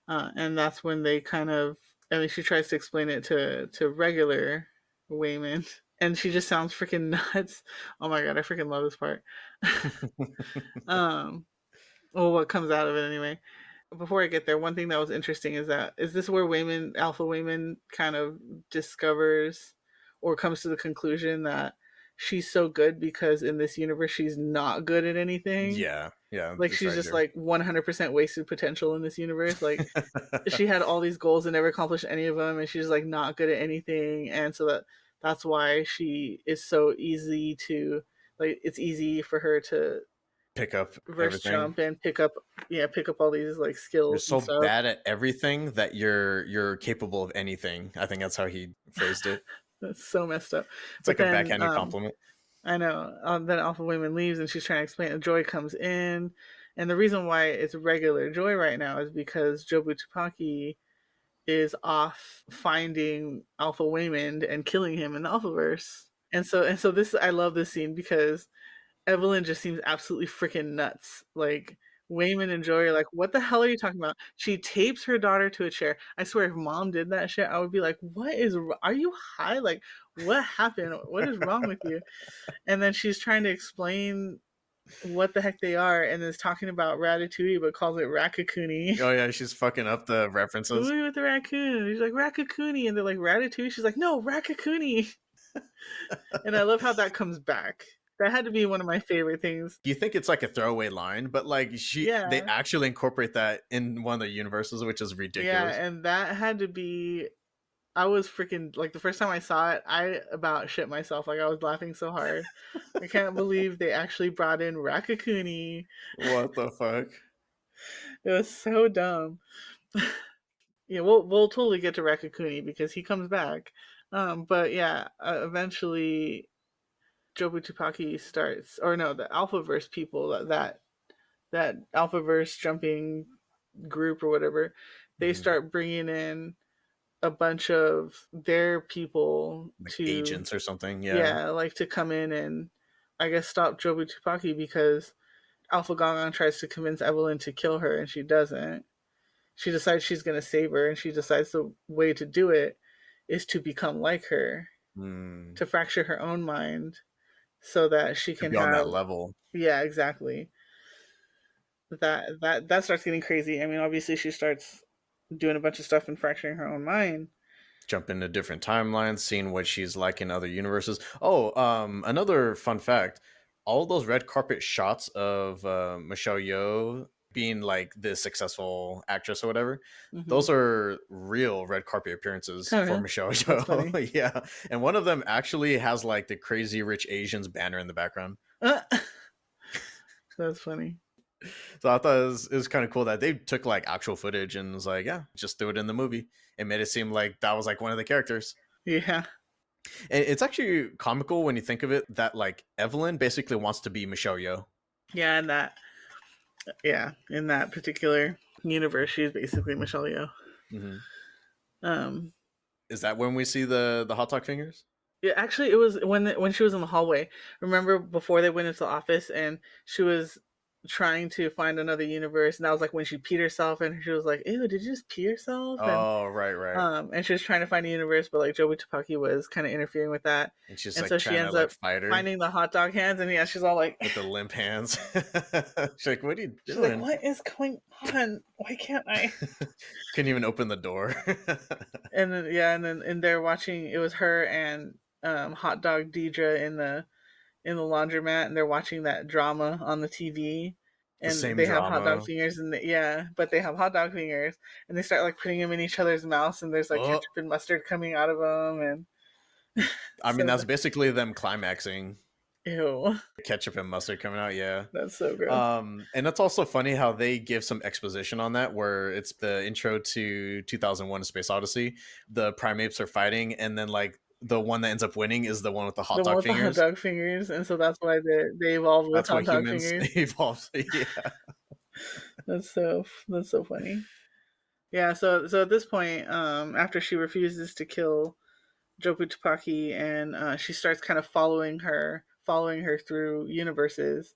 and that's when they kind of. I mean, she tries to explain it to regular Wayman, and she just sounds freaking nuts. Oh my god, I freaking love this part. um, well, what comes out of it anyway. Before I get there, one thing that was interesting is this where Alpha Wayman, kind of discovers or comes to the conclusion that she's so good because in this universe she's not good at anything. Yeah, Like it's she's very just true. like 100% wasted potential in this universe. Like she had all these goals and never accomplished any of them, and she's like not good at anything, and so that's why she is so easy to like. It's easy for her to Pick up reverse everything. jump and pick up all these like You're skills and so stuff. bad at everything that you're capable of anything. I think that's how he phrased it. That's so messed up. It's But like a then backhanded compliment. I know then Alpha Women leaves and she's trying to explain it. Joy comes in, and the reason why it's regular Joy right now is because Jobu Tupaki is off finding Alpha Waymond and killing him in the Alphaverse. And so this I love this scene because Evelyn just seems absolutely freaking nuts. Like Wayman and Joey are like, "What the hell are you talking about?" She tapes her daughter to a chair. I swear, if mom did that shit, I would be like, "What is? Are you high? Like, what happened? What is wrong with you?" And then she's trying to explain what the heck they are, and is talking about Ratatouille, but calls it Rakakuni. Oh yeah, she's fucking up the references. Who with the raccoon? She's like Rakakuni, and they're like Ratatouille. She's like, "No, Rakakuni." And I love how that comes back. That had to be one of my favorite things. You think it's like a throwaway line, but like they Yeah, actually incorporate that in one of the universes, which is yeah, ridiculous. and that had to be. I was freaking like the first time I saw it, I about shit myself. Like I was laughing so hard. I can't believe they actually brought in Rakakuni. What the fuck? It was so dumb. Yeah, we'll totally get to Rakakuni because he comes back. But yeah, eventually Jobu Tupaki starts, or no, the Alphaverse people that Alphaverse jumping group or whatever, they Mhm. start bringing in a bunch of their people Like to, agents or something. Yeah. yeah, like to come in and I guess stop Jobu Tupaki because Alpha Gongon tries to convince Evelyn to kill her and she doesn't. She decides she's going to save her, and she decides the way to do it is to become like her, Hmm. to fracture her own mind so that she To can be on that have, level. yeah, exactly. That starts getting crazy. I mean, obviously she starts doing a bunch of stuff and fracturing her own mind. jump into different timelines, seeing what she's like in other universes. Oh, another fun fact: all those red carpet shots of Michelle Yeoh being like this successful actress or whatever, Hmm. those are real red carpet appearances Oh, for really? Michelle That's funny. Yeoh. Yeah, and one of them actually has like the Crazy Rich Asians banner in the background. Uh, that's funny. So I thought it was kind of cool that they took like actual footage and was like, yeah, just threw it in the movie. It made it seem like that was like one of the characters. Yeah. And it's actually comical when you think of it that like Evelyn basically wants to be Michelle Yeoh. Yeah, and that yeah, in that particular universe, she's basically Michelle Yeoh. Mm-hmm. Um, Is that when we see the hot dog fingers? yeah, actually, it was when she was in the hallway. Remember before they went into the office and she was trying to find another universe, and that was like when she peed herself, and she was like, "Ew, did you just pee yourself?" Oh, right, right. And she was trying to find a universe, but like Jobu Tupaki was kind of interfering with that, And she's and like so she trying to ends like up fight her finding the hot dog hands, and yeah, she's all like, with the limp hands. She's like, "What are you she's like, doing?" "What is going on? Why can't I?" Couldn't even open the door. And then yeah, and then and they're watching. It was her and Hot Dog Deidre in the laundromat, and they're watching that drama on the TV. The And same they have hot dog drama. fingers, and yeah, but they have hot dog fingers, and they start like putting them in each other's mouths, and there's like Oh, ketchup and mustard coming out of them, and I mean, so that's basically them climaxing. ew, Ketchup and mustard coming out, yeah. that's so gross. And it's also funny how they give some exposition on that, where it's the intro to 2001: A Space Odyssey. The primates are fighting, and then like the one that ends up winning is the one with the hot The one dog with the hot fingers. dog fingers, and so that's why they evolved with That's hot what dog humans fingers. evolved. Yeah, That's so funny. Yeah, so at this point, after she refuses to kill Jobu Tupaki, and she starts kind of following her through universes,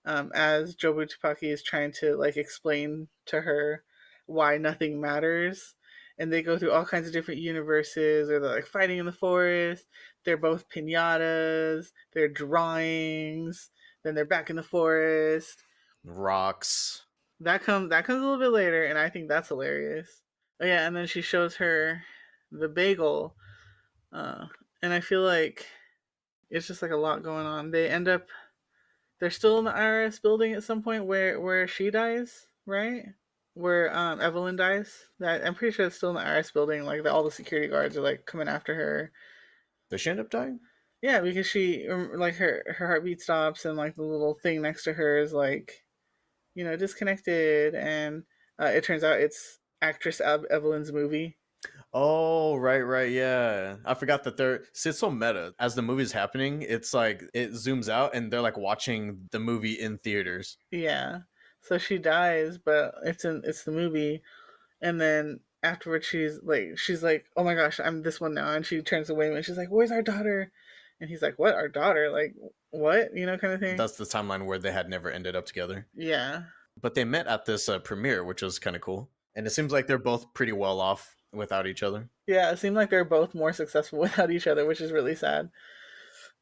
as Jobu Tupaki is trying to like explain to her why nothing matters. And they go through all kinds of different universes, or they're like fighting in the forest. They're both pinatas. They're drawings. Then they're back in the forest. rocks. That comes a little bit later, and I think that's hilarious. Oh yeah, and then she shows her the bagel, uh, and I feel like it's just like a lot going on. They're still in the IRS building at some point where she dies, right? Where Evelyn dies. That I'm pretty sure it's still in the IRS building. Like all the security guards are like coming after her. Does she end up dying? Yeah, because she like her heartbeat stops, and like the little thing next to her is like, disconnected, and it turns out it's actress Evelyn's movie. Oh, right, right, yeah. I forgot that it's so meta. As the movie's happening, it's like it zooms out and they're like watching the movie in theaters. Yeah, so she dies, but it's the movie, and then afterwards she's like, oh my gosh, I'm this one now, and she turns away and she's like, where's our daughter? And he's like, what, our daughter? Like what, kind of thing. That's the timeline where they had never ended up together. Yeah, But they met at this premiere, which was kind of cool. And it seems like they're both pretty well off without each other. yeah. It seemed like they're both more successful without each other, which is really sad.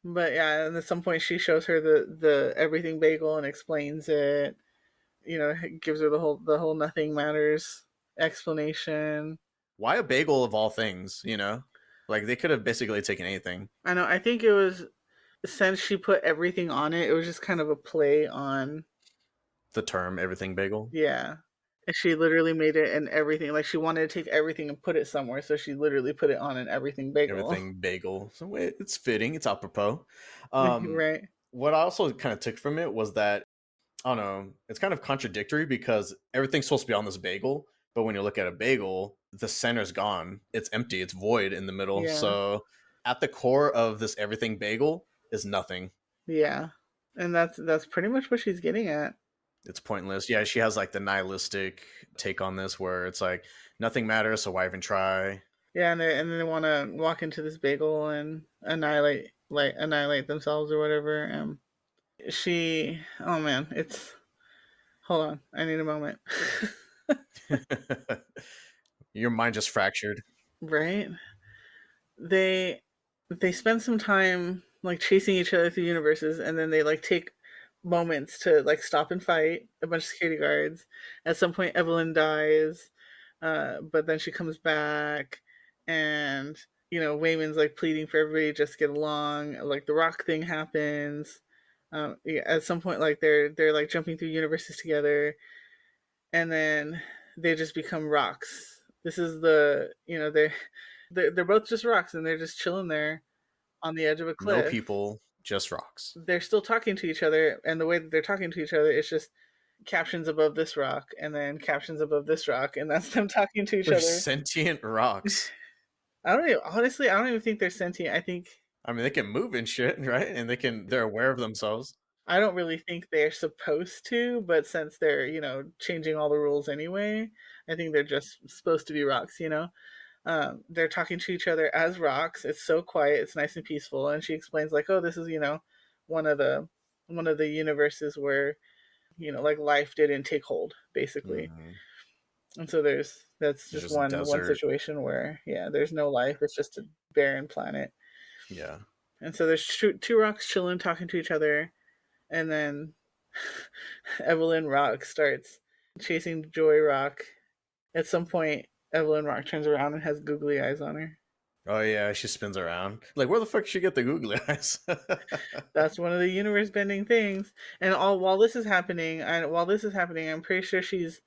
But yeah, and at some point she shows her the everything bagel and explains it. Gives her the whole nothing matters explanation. Why a bagel of all things, you know? Like they could have basically taken anything. I know. I think it was, since she put everything on it, it was just kind of a play on, The term everything bagel. yeah. And she literally made it an everything. Like she wanted to take everything and put it somewhere, so she literally put it on an everything bagel. Everything bagel. So it's fitting, it's apropos. Um, Right? what I also kind of took from it was that I don't know, it's kind of contradictory because everything's supposed to be on this bagel, but when you look at a bagel, the center's gone. It's empty, it's void in the middle. Yeah. So at the core of this everything bagel is nothing. Yeah. And that's pretty much what she's getting at. It's pointless. Yeah, she has like the nihilistic take on this where it's like nothing matters, so why even try? Yeah, and then they want to walk into this bagel and annihilate themselves or whatever. Oh man, it's hold on, I need a moment. Your mind just fractured. Right? They they spend some time like chasing each other through universes, and then they like take moments to like stop and fight a bunch of security guards. At some point Evelyn dies, but then she comes back, and Wayman's like pleading for everybody to just get along. Like the rock thing happens. Yeah, at some point, like they're like jumping through universes together, and then they just become rocks. This is the they're both just rocks, and they're just chilling there on the edge of a No cliff. people, just rocks. They're still talking to each other, and the way that they're talking to each other is just captions above this rock, and then captions above this rock, and that's them talking to each They're other. sentient rocks. Honestly, I don't even think they're sentient. I mean, they can move and shit, right? And they're aware of themselves. I don't really think they're supposed to, but since they're, changing all the rules anyway, I think they're just supposed to be rocks, They're talking to each other as rocks. It's so quiet, it's nice and peaceful. And she explains like, oh, this is, one of the one of the universes where, like life didn't take hold, basically. Mm-hmm. And so that's It's just just one desert. situation where, yeah, there's no life. It's just a barren planet. Yeah. And so there's two rocks chilling, talking to each other, and then Evelyn Rock starts chasing Joy Rock. At some point, Evelyn Rock turns around and has googly eyes on her. Oh yeah, she spins around. Like, where the fuck did she get the googly eyes? That's one of the universe bending things. And all while this is happening, I'm pretty sure she's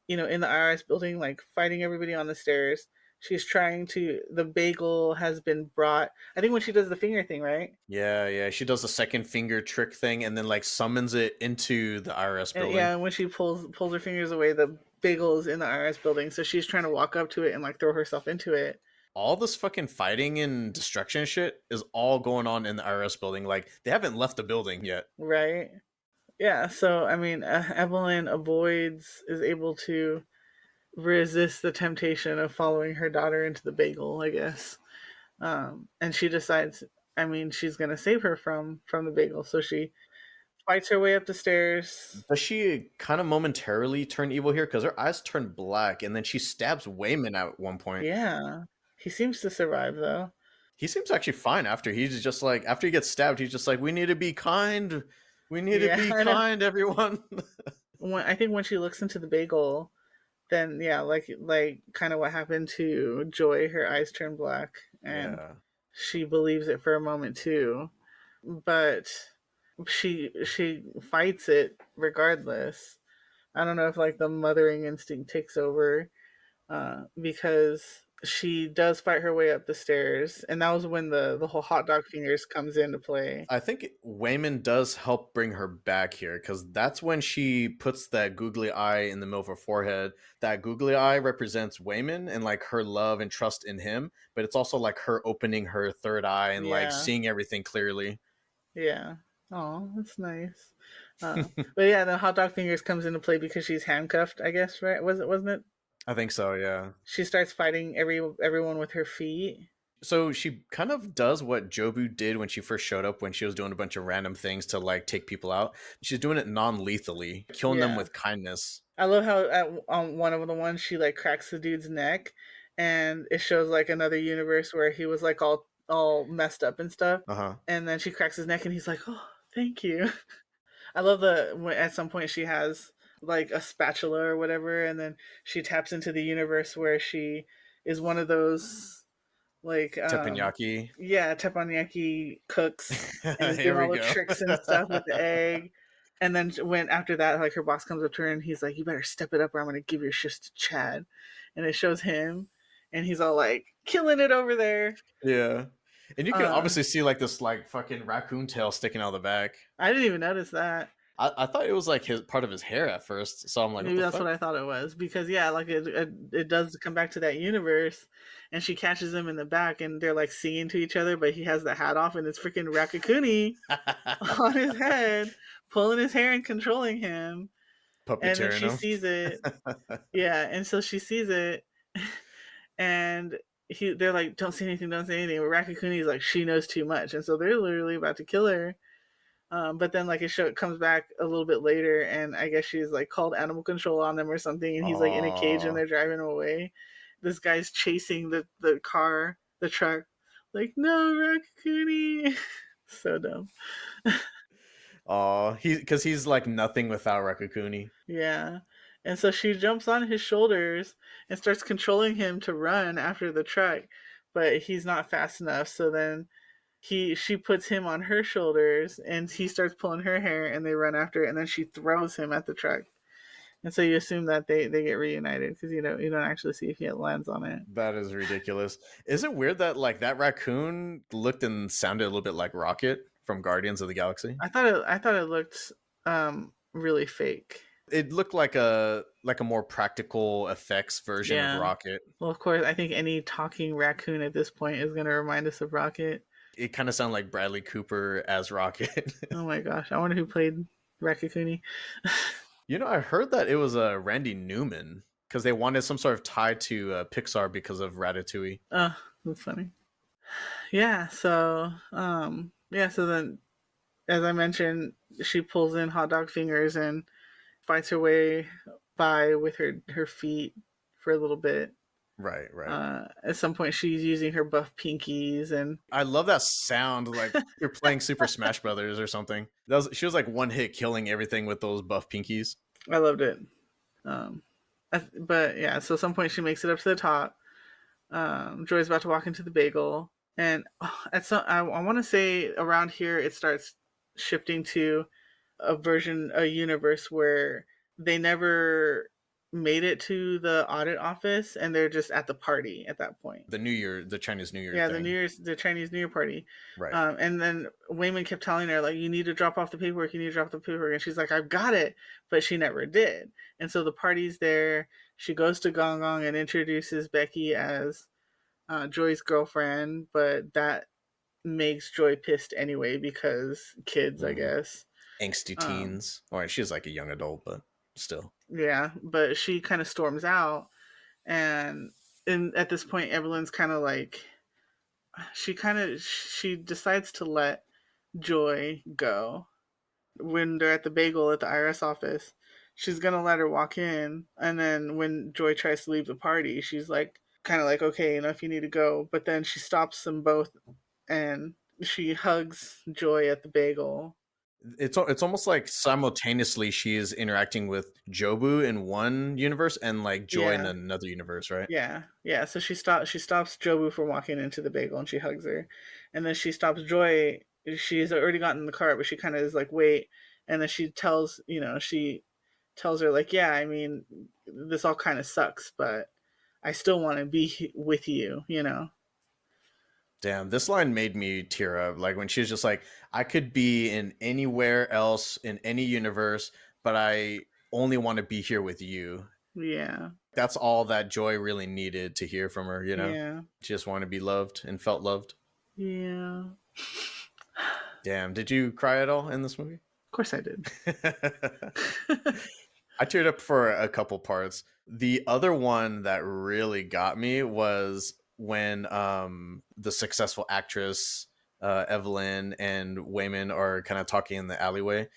in the IRS building, like fighting everybody on the stairs. She's trying to. The bagel has been brought. I think when she does the finger thing, right? Yeah, yeah. She does the second finger trick thing and then like summons it into the IRS And building. yeah, when she pulls her fingers away, the bagel is in the IRS building. So she's trying to walk up to it and like throw herself into it. All this fucking fighting and destruction shit is all going on in the IRS building. Like, they haven't left the building yet. Right. Yeah. So I mean, Evelyn is able to resist the temptation of following her daughter into the bagel, I guess. And she decides, I mean, she's gonna save her from the bagel. So she fights her way up the stairs. Does she kind of momentarily turn evil here? Because her eyes turn black and then she stabs Wayman at one point. Yeah. He seems to survive though. He seems actually fine after. He's just like, after he gets stabbed, he's just like, we need to be kind. We need to Yeah, be I know. kind, everyone. I think when she looks into the bagel, then yeah, like kind of what happened to Joy, her eyes turn black, and Yeah. she believes it for a moment too. But she fights it regardless. I don't know if like the mothering instinct takes over, because she does fight her way up the stairs, and that was when the whole hot dog fingers comes into play. I think Wayman does help bring her back here because that's when she puts that googly eye in the middle of her forehead. That googly eye represents Wayman and like her love and trust in him, but it's also like her opening her third eye and like Yeah, seeing everything clearly. yeah. Oh, that's nice. But yeah, the hot dog fingers comes into play because she's handcuffed. I guess right? Wasn't it? I think so, yeah. She starts fighting everyone with her feet. So she kind of does what Jobu did when she first showed up when she was doing a bunch of random things to like take people out. She's doing it non-lethally, killing them Yeah, with kindness. I love how on one of the ones she like cracks the dude's neck, and it shows like another universe where he was like all messed up and stuff, Uh-huh. and then she cracks his neck, and he's like, "Oh, thank you." I love at some point she has like a spatula or whatever, and then she taps into the universe where she is one of those like Teppanyaki. yeah, teppanyaki cooks, and is Here doing we all the go. tricks and stuff with the egg. And then when after that, like her boss comes up to her and he's like, "You better step it up, or I'm gonna give your shifts to Chad." And it shows him, and he's all like killing it over there. Yeah. And you can Uh, obviously see like this like fucking raccoon tail sticking out of the back. I didn't even notice that. I thought it was like his part of his hair at first. So I'm like, what Maybe the that's fuck? what I thought it was because yeah, like it does come back to that universe, and she catches him in the back, and they're like singing to each other, but he has the hat off, and it's freaking Rakakuni on his head, pulling his hair and controlling him. And then Puppeteering she him. sees it. Yeah, and so she sees it, and they're like, "Don't say anything, don't say anything." But Rakakuni's like, "She knows too much," and so they're literally about to kill her. But then like it comes back a little bit later, and I guess she's like called animal control on them or something, and he's like in a cage, and Aw. they're driving him away. This guy's chasing the car, the truck, like no Rakakuni. So dumb. Aw. Because he's like nothing without Rakakuni. Yeah. And so she jumps on his shoulders and starts controlling him to run after the truck, but he's not fast enough. So then she puts him on her shoulders and he starts pulling her hair and they run after it and then she throws him at the truck. And so you assume that they get reunited because you don't actually see if he lands on it. That is ridiculous. Is it weird that like that raccoon looked and sounded a little bit like Rocket from Guardians of the Galaxy? I thought it looked really fake. It looked like a more practical effects version of Yeah. Rocket. Well, of course, I think any talking raccoon at this point is going to remind us of Rocket. It kind of sounded like Bradley Cooper as Rocket. Oh my gosh, I wonder who played Raccoonie. You know, I heard that it was Randy Newman because they wanted some sort of tie to Pixar because of Ratatouille. Oh, that's funny. So then as I mentioned, she pulls in hot dog fingers and fights her way by with her feet for a little bit. Right, right. At some point, she's using her buff pinkies, and I love that sound, like you're playing Super Smash Brothers or something. She was like one hit killing everything with those buff pinkies. I loved it. Um, but yeah, so at some point she makes it up to the top. Joy's about to walk into the bagel, and I want to say around here it starts shifting to a universe where they never made it to the audit office, and they're just at the party at that point. The New Year, the Chinese New Year Yeah, thing. the Chinese New Year party. Right. And then Wayman kept telling her, like, you need to drop off the paperwork, you need to drop the paperwork. And she's like, I've got it. But she never did. And so the party's there. She goes to Gong Gong and introduces Becky as Joy's girlfriend, but that makes Joy pissed anyway because kids, I Mm. guess. Angsty Um, teens. Or she's like a young adult, but still. yeah, but she kind of storms out. And at this point, Evelyn's kind of like, she decides to let Joy go when they're at the bagel at the IRS office. She's gonna let her walk in, and then when Joy tries to leave the party, she's like, kind of like, okay, if you need to go. But then she stops them both, and she hugs Joy at the bagel. It's almost like simultaneously she is interacting with Jobu in one universe and like Joy in Yeah, another universe, right? yeah. So she stops Jobu from walking into the bagel, and she hugs her, and then she stops Joy. She's already gotten in the car, but she kind of is like, wait, and then she tells her like, yeah, I mean, this all kind of sucks, but I still want to be with you. Damn, this line made me tear up. Like when she was just like, I could be in anywhere else in any universe, but I only want to be here with you. Yeah, That's all that Joy really needed to hear from her, you know? yeah, She just wanted to be loved and felt loved. yeah. Damn, did you cry at all in this movie? Of course I did. I teared up for a couple parts. The other one that really got me was when the successful actress Evelyn and Wayman are kind of talking in the alleyway.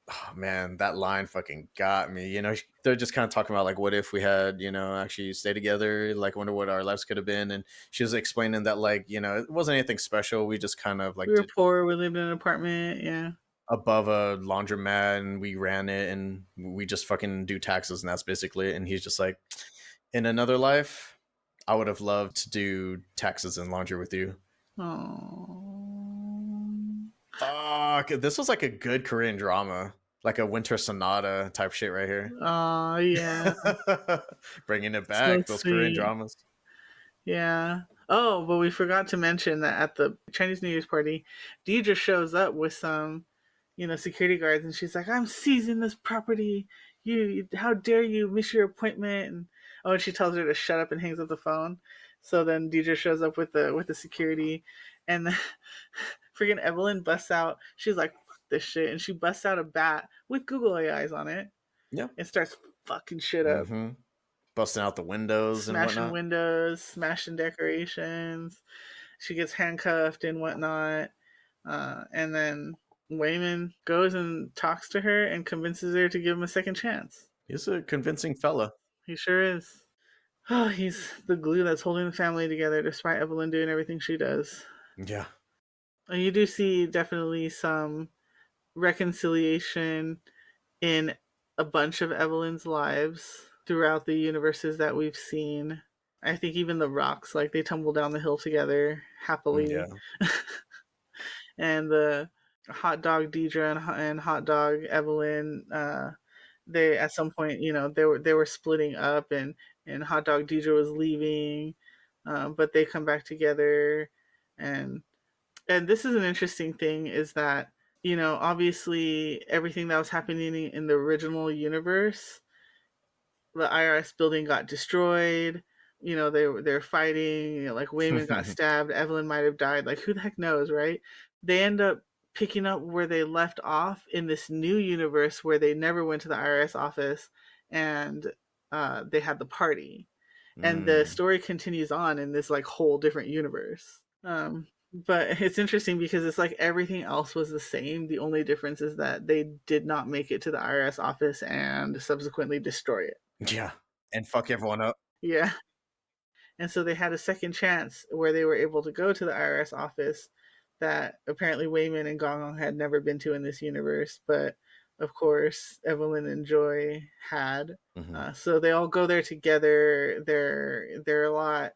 Oh man, that line fucking got me. You know, they're just kind of talking about like, what if we had, actually stay together? Like, wonder what our lives could have been. And she was explaining that, like, it wasn't anything special. We just kind of We like were did poor. We lived in an apartment. Yeah. above a laundromat and we ran it and we just fucking do taxes and that's basically it. And he's just like, in another life, I would have loved to do taxes and laundry with you. Oh. Fuck, this was like a good Korean drama, like a Winter Sonata type shit right here. Oh yeah. Bringing it So back, those Korean sweet. dramas. Yeah. Oh, but we forgot to mention that at the Chinese New Year's party, Deidre shows up with some, security guards, and she's like, "I'm seizing this property. How dare you miss your appointment?" And she tells her to shut up and hangs up the phone. So then Deidre shows up with the security, and then freaking Evelyn busts out. She's like, "Fuck this shit," and she busts out a bat with Google AIs on it Yeah. and starts fucking shit up. Mm-hmm. Busting out the windows and Smashing whatnot. windows, smashing decorations. She gets handcuffed and whatnot. And then Wayman goes and talks to her and convinces her to give him a second chance. He's a convincing fella. He sure is. Oh, he's the glue that's holding the family together despite Evelyn doing everything she does. Yeah. And you do see definitely some reconciliation in a bunch of Evelyn's lives throughout the universes that we've seen. I think even the rocks, like they tumble down the hill together happily. Yeah. And the hot dog Deidre and hot dog Evelyn, they at some point, they were splitting up, and hot dog Deidre was leaving, but they come back together, and and this is an interesting thing is that obviously everything that was happening in the original universe, the IRS building got destroyed. They're fighting. Like Wayman got stabbed. Evelyn might have died. Like who the heck knows, right? They end up picking up where they left off in this new universe where they never went to the IRS office, and they had the party, and the Mm. story continues on in this like whole different universe. But it's interesting because it's like everything else was the same. The only difference is that they did not make it to the IRS office and subsequently destroy it. Yeah. And fuck everyone up. Yeah. And so they had a second chance where they were able to go to the IRS office that apparently Wayman and Gong had never been to in this universe, but of course Evelyn and Joy had. Hmm. So they all go there together. They're a lot.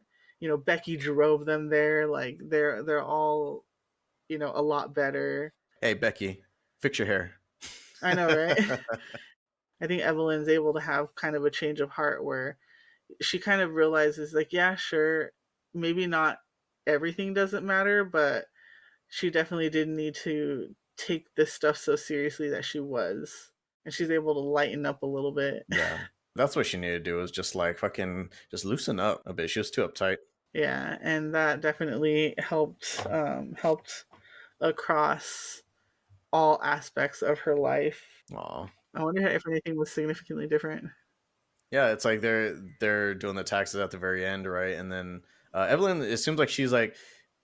Becky drove them there. Like they're all a lot better. Hey, Becky, fix your hair. I know, right? I think Evelyn's able to have kind of a change of heart where she kind of realizes like, yeah, sure, maybe not everything doesn't matter, but she definitely didn't need to take this stuff so seriously that she was. And she's able to lighten up a little bit. Yeah. That's what she needed to do, was just like fucking just loosen up a bit. She was too uptight. Yeah, and that definitely helped across all aspects of her life. Aw. I wonder if anything was significantly different. Yeah, it's like they're doing the taxes at the very end, right? And then Evelyn, it seems like she's like,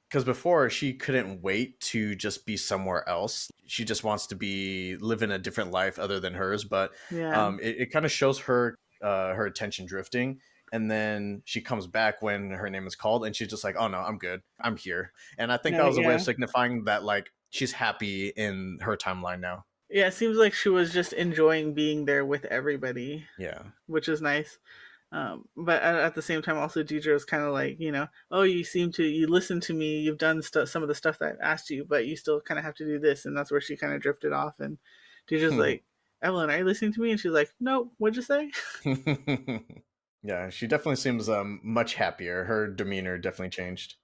because before she couldn't wait to just be somewhere else. She just wants to be living a different life other than hers. But Yeah. it kind of shows her her attention drifting, and then she comes back when her name is called, and she's just like, "Oh no, I'm good. I'm here." And I think No, that was a way of yeah. signifying that like she's happy in her timeline now. Yeah, it seems like she was just enjoying being there with everybody, Yeah. which is nice. But at the same time, also Deidre was kind of like, oh, you listen to me, you've done some of the stuff that I asked you, but you still kind of have to do this, and that's where she kind of drifted off. And Deidre's like, Evelyn, are you listening to me? And she's like, nope. What'd you say? Yeah, she definitely seems much happier. Her demeanor definitely changed.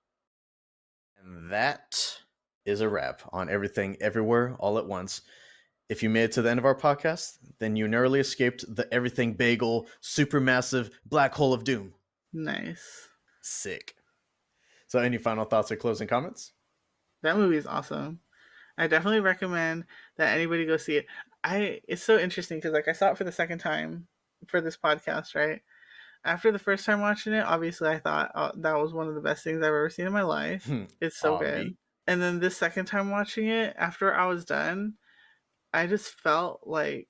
And that is a wrap on everything, everywhere, all at once. If you made it to the end of our podcast, then you narrowly escaped the everything bagel, supermassive black hole of doom. Nice. Sick. So, any final thoughts or closing comments? That movie is awesome. I definitely recommend that anybody go see it. It's so interesting because like I saw it for the second time for this podcast, right? After the first time watching it, obviously I thought, oh, that was one of the best things I've ever seen in my life. It's so good. Me. And then this second time watching it, after I was done, I just felt like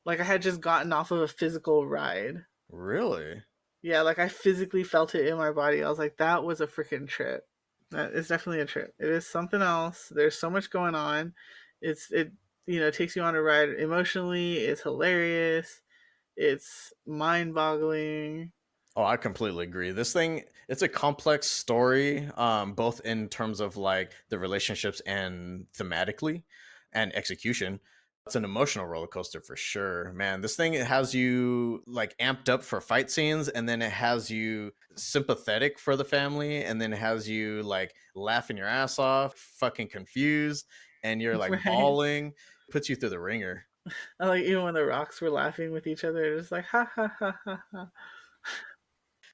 I had just gotten off of a physical ride. Really? Yeah, like I physically felt it in my body. I was like, that was a freaking trip. That is definitely a trip. It is something else. There's so much going on. It takes you on a ride emotionally. It's hilarious. It's mind boggling. Oh, I completely agree. This thing, it's a complex story, both in terms of like the relationships and thematically and execution. It's an emotional roller coaster for sure, man. This thing, it has you like amped up for fight scenes, and then it has you sympathetic for the family, and then it has you like laughing your ass off, fucking confused, and you're like Right. bawling. Puts you through the ringer. I like even when the rocks were laughing with each other, just like ha ha ha ha ha.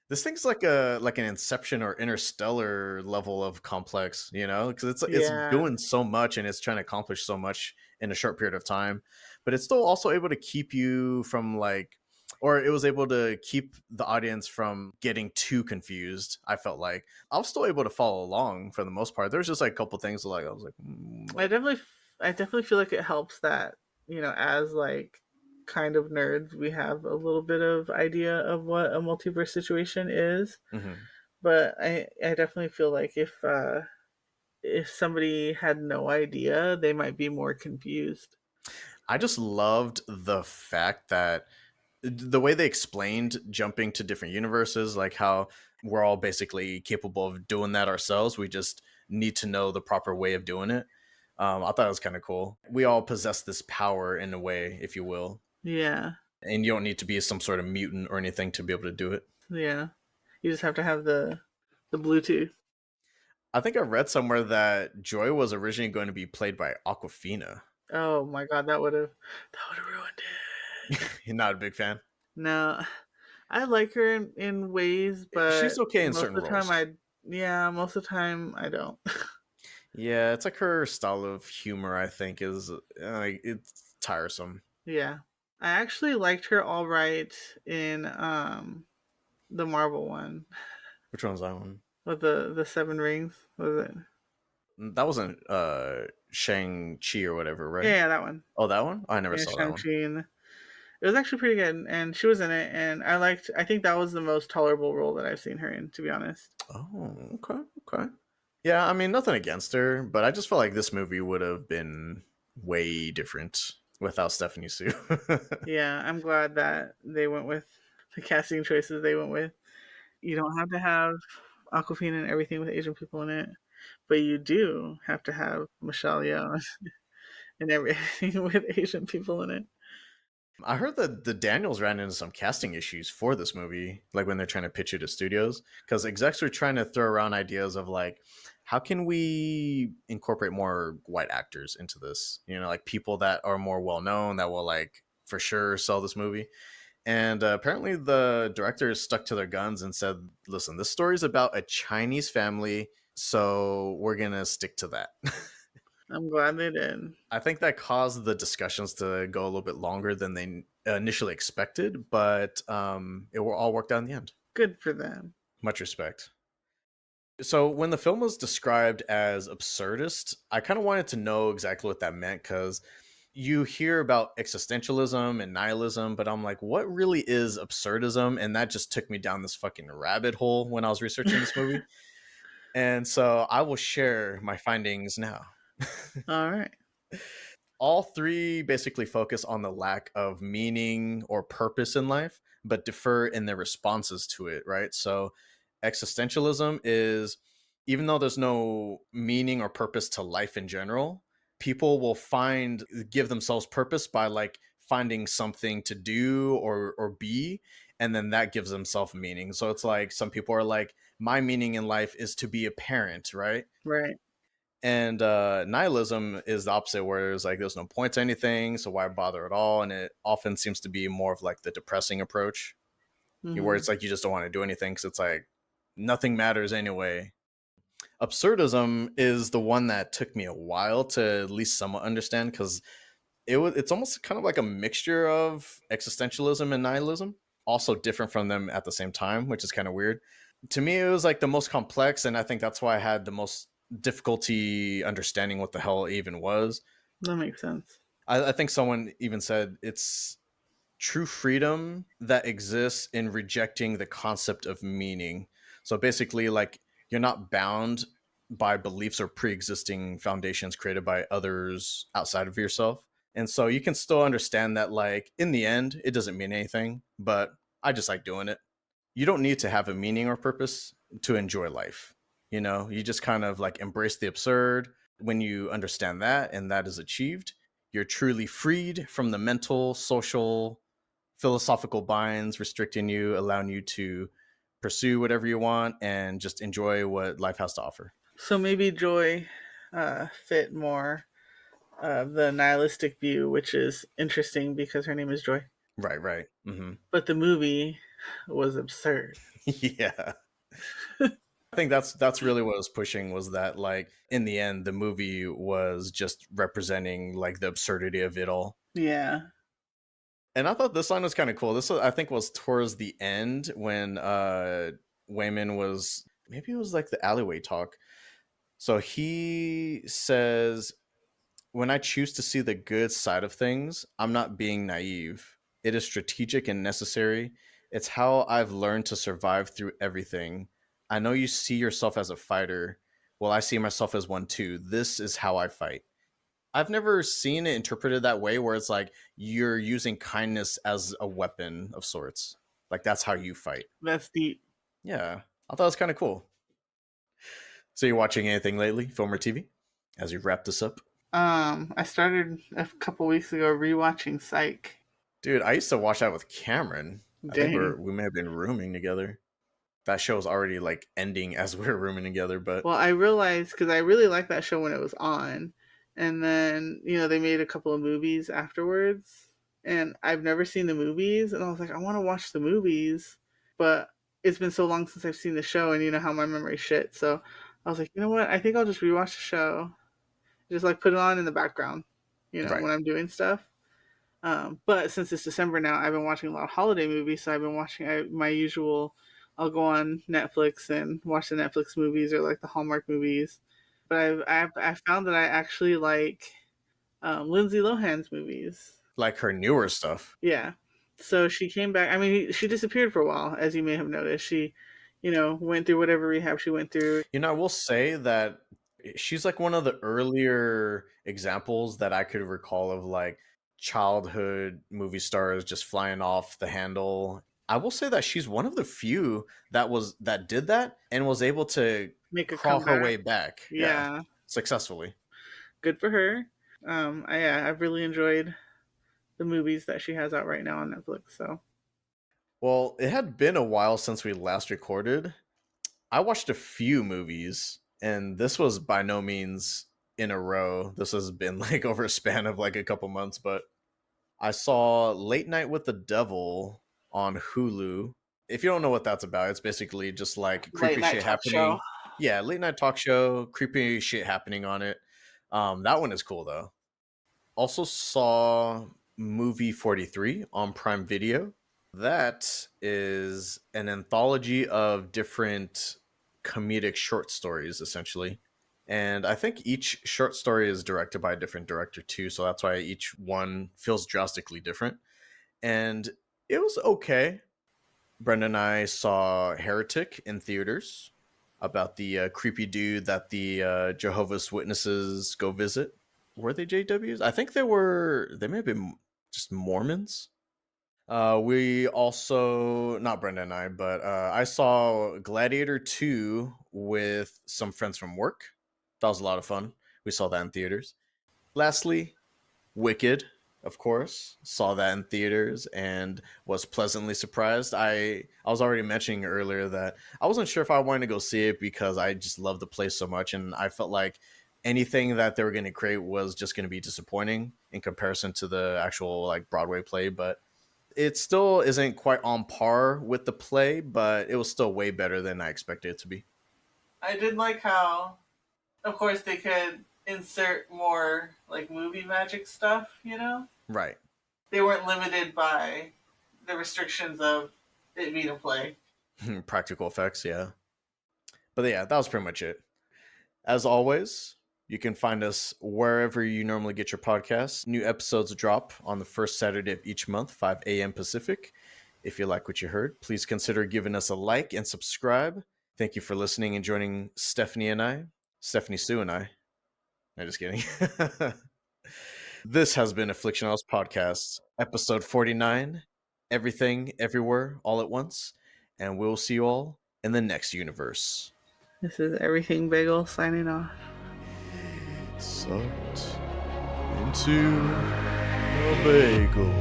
This thing's like an Inception or Interstellar level of complex, you know, because it's Yeah. doing so much and it's trying to accomplish so much in a short period of time, but it's still also able to keep you from like, or it was able to keep the audience from getting too confused. I felt like I was still able to follow along for the most part. There's just like a couple things like I was like, I definitely, I definitely feel like it helps that as like kind of nerds, we have a little bit of idea of what a multiverse situation is. mhm. But I definitely feel like if somebody had no idea, they might be more confused. I just loved the fact that the way they explained jumping to different universes, like how we're all basically capable of doing that ourselves. We just need to know the proper way of doing it. I thought it was kind of cool. We all possess this power in a way, if you will, Yeah, and you don't need to be some sort of mutant or anything to be able to do it. yeah. You just have to have the Bluetooth. I think I read somewhere that Joy was originally going to be played by Aquafina. Oh my god, that would have ruined it. You're not a big fan. No, I like her in ways, She's but okay in most certain of the time roles. yeah, most of the time I don't. Yeah, it's like her style of humor. I think is it's tiresome. Yeah. I actually liked her all right in the Marvel one Which one's that one? with the seven rings. Was it? That wasn't Shang Chi or whatever, Yeah, right? yeah, that one. Oh, that one. I never Yeah, saw that Shang one. Chi, and it was actually pretty good. And she was in it, and I liked. I think that was the most tolerable role that I've seen her in, to be honest. Oh, okay, okay. Yeah, I mean nothing against her, but I just felt like this movie would have been way different without Stephanie Sue. Yeah, I'm glad that they went with the casting choices they went with. You don't have to have Aquafina and everything with Asian people in it, but you do have to have Michelle Yeoh and everything with Asian people in it. I heard that the Daniels ran into some casting issues for this movie, like when they're trying to pitch it to studios, because execs are trying to throw around ideas of like, how can we incorporate more white actors into this? You know, like people that are more well known that will like for sure sell this movie. And apparently, the directors stuck to their guns and said, "Listen, this story is about a Chinese family, so we're gonna stick to that." I'm glad they did. I think that caused the discussions to go a little bit longer than they initially expected, but it all worked out in the end. Good for them. Much respect. So, when the film was described as absurdist, I kind of wanted to know exactly what that meant because you hear about existentialism and nihilism, but I'm like, what really is absurdism? And that just took me down this fucking rabbit hole when I was researching this movie. And so I will share my findings now. All right. All three basically focus on the lack of meaning or purpose in life, but differ in their responses to it, right? So, existentialism is even though there's no meaning or purpose to life in general, people will give themselves purpose by like finding something to do or be, and then that gives themselves meaning. So it's like some people are like, my meaning in life is to be a parent, right? Right. And nihilism is the opposite, where it's like there's no point to anything, so why bother at all? And it often seems to be more of like the depressing approach, where Hmm. it's like you just don't want to do anything because it's like nothing matters anyway. Absurdism is the one that took me a while to at least somewhat understand because it's almost kind of like a mixture of existentialism and nihilism, also different from them at the same time, which is kind of weird. To me, it was like the most complex, and I think that's why I had the most difficulty understanding what the hell it even was. That makes sense. I think someone even said it's true freedom that exists in rejecting the concept of meaning. So basically, like you're not bound by beliefs or pre-existing foundations created by others outside of yourself. And so you can still understand that, like, in the end, it doesn't mean anything, but I just like doing it. You don't need to have a meaning or purpose to enjoy life. You know, you just kind of like embrace the absurd. When you understand that and that is achieved, you're truly freed from the mental, social, philosophical binds restricting you, allowing you to pursue whatever you want and just enjoy what life has to offer. So maybe Joy fit more of the nihilistic view, which is interesting because her name is Joy. Right, right. But the movie was absurd. Yeah. I think that's really what I was pushing was that like in the end the movie was just representing like the absurdity of it all. Yeah. And I thought this line was kind of cool. This I think was towards the end when Wayman was maybe it was like the alleyway talk. So he says, when I choose to see the good side of things, I'm not being naive. It is strategic and necessary. It's how I've learned to survive through everything. I know you see yourself as a fighter. Well, I see myself as one too. This is how I fight. I've never seen it interpreted that way, where it's like you're using kindness as a weapon of sorts. Like that's how you fight. That's deep. Yeah, I thought it was kind of cool. So you watching anything lately, film or TV? As we wrap this up, I started a couple weeks ago rewatching Psych. dude, I used to watch that with Cameron. I think Dang. we may have been rooming together. That show was already like ending as we were rooming together, but Well, I realized because I really liked that show when it was on, and then they made a couple of movies afterwards, and I've never seen the movies, and I was like, I want to watch the movies, but it's been so long since I've seen the show, and you know how my memory shit. So I was like, you know what? I think I'll just rewatch the show, just like put it on in the background, right, when I'm doing stuff. But since it's December now, I've been watching a lot of holiday movies. So I've been watching my usual. I'll go on Netflix and watch the Netflix movies or like the Hallmark movies. But I've found that I actually like Lindsay Lohan's movies. like her newer stuff. Yeah. So she came back. I mean, she disappeared for a while, as you may have noticed. She, went through whatever rehab she went through. I will say that she's like one of the earlier examples that I could recall of like childhood movie stars just flying off the handle. I will say that she's one of the few that did that and was able to Make a crawl her comeback. way back. Yeah, Yeah. successfully. Good for her. I've really enjoyed the movies that she has out right now on Netflix. So Well, it had been a while since we last recorded. I watched a few movies, and this was by no means in a row. This has been like over a span of like a couple months, but I saw Late Night with the Devil on Hulu. If you don't know what that's about, it's basically just like late creepy night shit talk show. happening. Yeah, late night talk show, creepy shit happening on it. That one is cool though. Also saw movie 43 on Prime Video. That is an anthology of different comedic short stories, essentially. And I think each short story is directed by a different director, too. So that's why each one feels drastically different. And it was okay. Brenda and I saw Heretic in theaters about the creepy dude that the Jehovah's Witnesses go visit. Were they JWs? I think they may have been just Mormons. We also, not Brenda and I, but I saw Gladiator 2 with some friends from work. That was a lot of fun. We saw that in theaters. Lastly, Wicked, of course. Saw that in theaters and was pleasantly surprised. I was already mentioning earlier that I wasn't sure if I wanted to go see it because I just love the place so much, and I felt like anything that they were going to create was just going to be disappointing in comparison to the actual like Broadway play, but it still isn't quite on par with the play, but it was still way better than I expected it to be. I did like how, of course, they could insert more like movie magic stuff. Right. They weren't limited by the restrictions of it being a play. Practical effects, yeah. But yeah, that was pretty much it. As always, you can find us wherever you normally get your podcasts. New episodes drop on the first Saturday of each month, 5 a.m. Pacific. If you like what you heard, please consider giving us a like and subscribe. Thank you for listening and joining Stephanie Sue and I. No, just kidding. This has been Afflictionados Podcast, episode 49. Everything, everywhere, all at once. And we'll see you all in the next universe. This is Everything Bagel signing off. Sucked into a bagel.